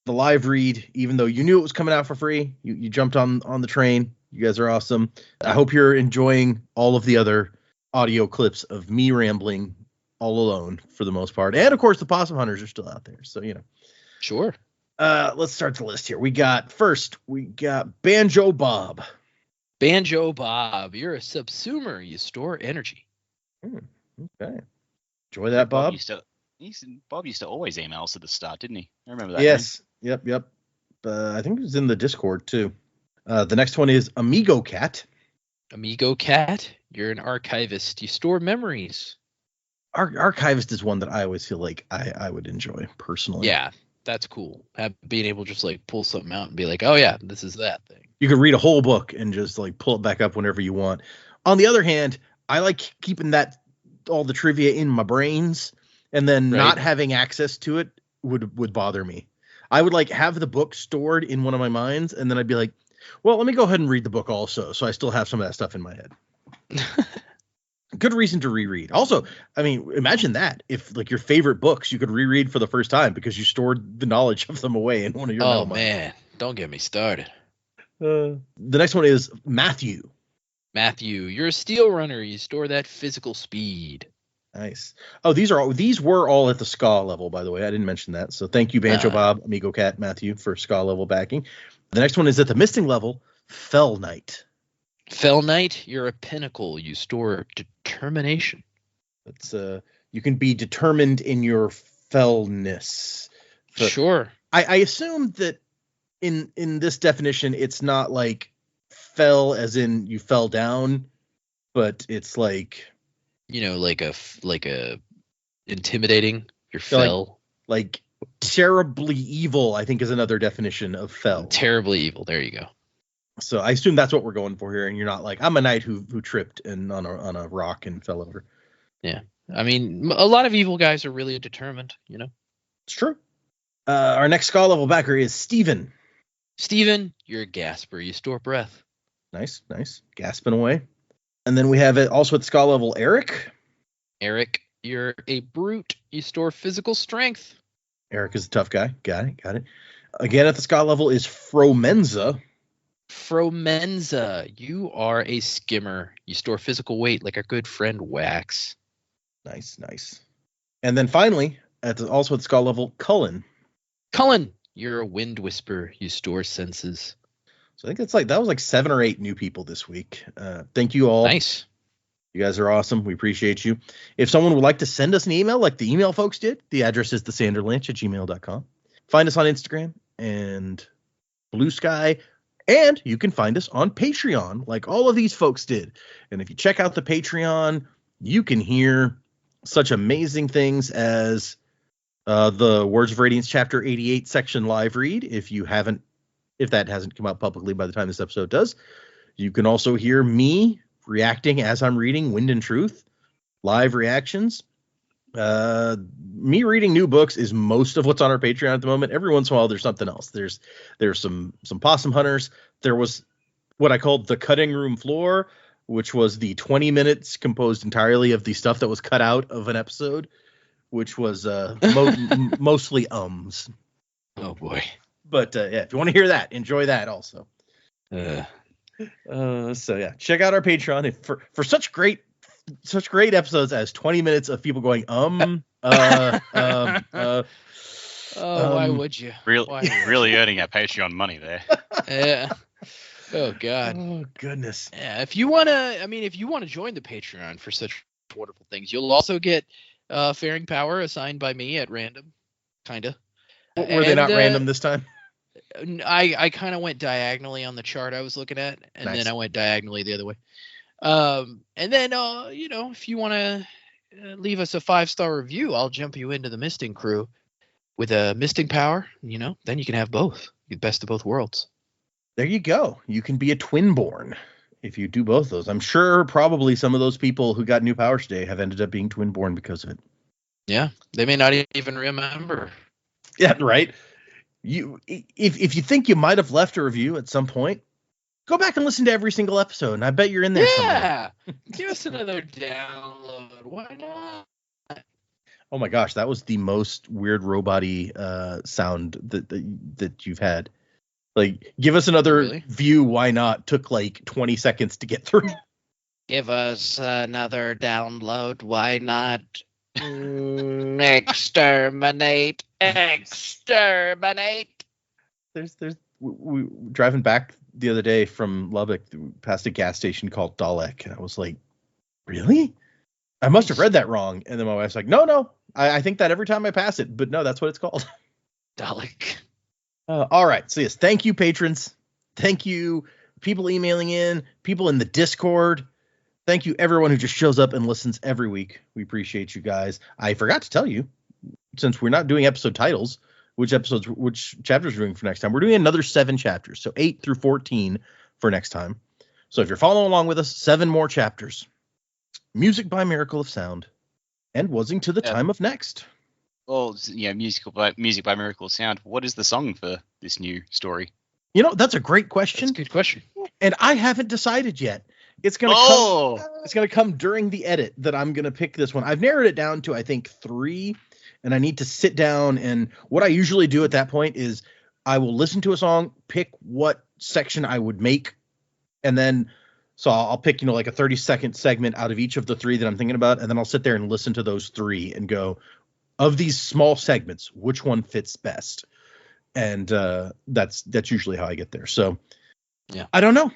the live read, even though you knew it was coming out for free. You jumped on the train. You guys are awesome. I hope you're enjoying all of the other audio clips of me rambling all alone for the most part. And of course the Possum Hunters are still out there. So, Sure. Let's start the list here. We got Banjo Bob. Banjo Bob, you're a subsumer. You store energy. Okay. Enjoy that, Bob. Bob used to always email us at the start, didn't he? I remember that. Yes. Yep. I think it was in the Discord too. The next one is Amigo Cat. Amigo Cat, you're an archivist. You store memories. Archivist is one that I always feel like I would enjoy personally. Yeah, that's cool. Being able to just like pull something out and be like, oh yeah, this is that thing. You could read a whole book and just like pull it back up whenever you want. On the other hand, I like keeping all the trivia in my brains, and then not having access to it would bother me. I would like have the book stored in one of my minds, and then I'd be like, well, let me go ahead and read the book also, so I still have some of that stuff in my head. Good reason to reread. Also, I mean, imagine that if like your favorite books you could reread for the first time because you stored the knowledge of them away in one of your. Oh man, don't get me started. The next one is Matthew. Matthew, you're a steel runner. You store that physical speed. Nice. Oh, these were all at the ska level, by the way. I didn't mention that. So thank you, Banjo Bob, Amigo Cat, Matthew, for ska level backing. The next one is at the Misting level, Fell Knight. Fell Knight, you're a pinnacle. You store determination. That's you can be determined in your fellness. But sure. I assume that in this definition, it's not like fell as in you fell down, but it's like like a intimidating. You're fell. Like terribly evil, I think, is another definition of fell. Terribly evil. There you go. So I assume that's what we're going for here, and you're not like, I'm a knight who tripped and on a rock and fell over. Yeah. I mean, a lot of evil guys are really determined, you know. It's true. Our next skull level backer is Steven. Steven, you're a gasper. You store breath. Nice. Gasping away. And then we have it also at skull level, Eric. Eric, you're a brute. You store physical strength. Eric is a tough guy. Got it. Again, at the skull level is Fromenza. Fromenza, you are a skimmer. You store physical weight like our good friend Wax. Nice. And then finally, also at the skull level, Cullen. Cullen, you're a wind whisper. You store senses. So I think that was like 7 or 8 new people this week. Thank you all. Nice. You guys are awesome. We appreciate you. If someone would like to send us an email like the email folks did, the address is thesanderlanche@gmail.com. Find us on Instagram and Blue Sky, and you can find us on Patreon like all of these folks did. And if you check out the Patreon, you can hear such amazing things as the Words of Radiance chapter 88 section live read. If that hasn't come out publicly by the time this episode does, you can also hear me reacting as I'm reading Wind and Truth, live reactions. Me reading new books is most of what's on our Patreon at the moment. Every once in a while, there's something else. There's some possum hunters. There was what I called the cutting room floor, which was the 20 minutes composed entirely of the stuff that was cut out of an episode, which was mostly ums. Oh boy. But yeah, if you want to hear that, enjoy that also. So yeah, check out our Patreon for such great episodes as 20 minutes of people going Why would you? Really earning our Patreon money there. Yeah. Oh God. Oh goodness. Yeah. If you wanna join the Patreon for such wonderful things, you'll also get Faring Power assigned by me at random, kinda. Were they not random this time? I kind of went diagonally on the chart I was looking at, and Nice. then I went diagonally the other way. And then if you want to leave us a 5-star review, I'll jump you into the misting crew with a misting power. Then you can have both, the best of both worlds. There you go. You can be a twinborn if you do both those. I'm sure probably some of those people who got new powers today have ended up being twinborn because of it. Yeah, they may not even remember. Yeah, right. If you think you might have left a review at some point, go back and listen to every single episode, and I bet you're in there somewhere. Yeah, give us another download. Why not? Oh my gosh, that was the most weird robot-y sound that you've had. Like, give us another Really? view. Why not? Took like 20 seconds to get through. Give us another download. Why not? Exterminate. We driving back the other day from Lubbock past a gas station called Dalek, and I was like, really? I must have read that wrong. And then my wife's like, no, I think that every time I pass it, but no, that's what it's called. Dalek. All right. So yes, thank you, patrons. Thank you, people emailing in, people in the Discord. Thank you, everyone who just shows up and listens every week. We appreciate you guys. I forgot to tell you, since we're not doing episode titles, which chapters we're doing for next time. We're doing another 7 chapters, so 8 through 14 for next time. So if you're following along with us, 7 more chapters. Music by Miracle of Sound, and Wasing to the Time of Next. Well, music by Miracle of Sound. What is the song for this new story? That's a great question. That's a good question. And I haven't decided yet. It's gonna come during the edit that I'm gonna pick this one. I've narrowed it down to I think 3, and I need to sit down. And what I usually do at that point is I will listen to a song, pick what section I would make, and then so I'll pick like a 30-second segment out of each of the 3 that I'm thinking about, and then I'll sit there and listen to those 3 and go, of these small segments, which one fits best? And that's usually how I get there. So yeah, I don't know.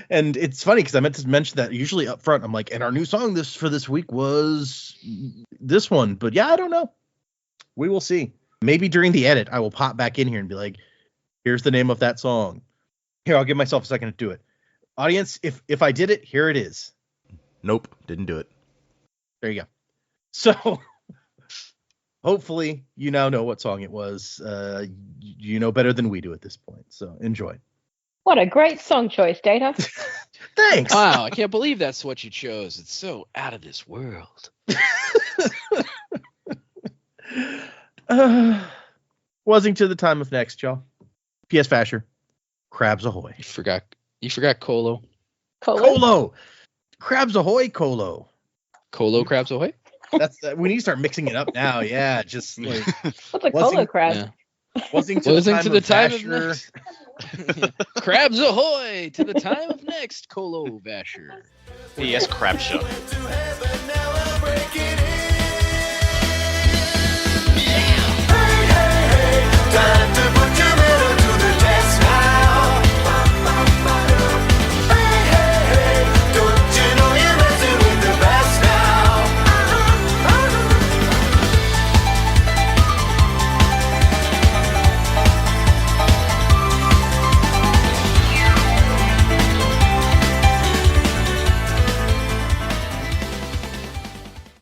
And it's funny because I meant to mention that usually up front I'm like, and our new song for this week was this one, but yeah, I don't know. We will see. Maybe during the edit I will pop back in here and be like, here's the name of that song. Here, I'll give myself a second to do it. Audience, if I did it, here it is. Nope, didn't do it. There you go. So hopefully you now know what song it was. You know better than we do at this point, so enjoy. What a great song choice, Data. Thanks. Wow, I can't believe that's what you chose. It's so out of this world. Wasing to the time of next, y'all. P.S. Fasher, Crabs Ahoy. You forgot Colo. Colo. Crabs Ahoy, Colo. Colo Crabs Ahoy? That's we need to start mixing it up now. Yeah, just like What's a Colo crab? Yeah. Wasing to the time of Vasher. next. Crabs Ahoy to the time of next, Colo Vasher. P.S. Crab Shot. To heaven, now I'm breaking in.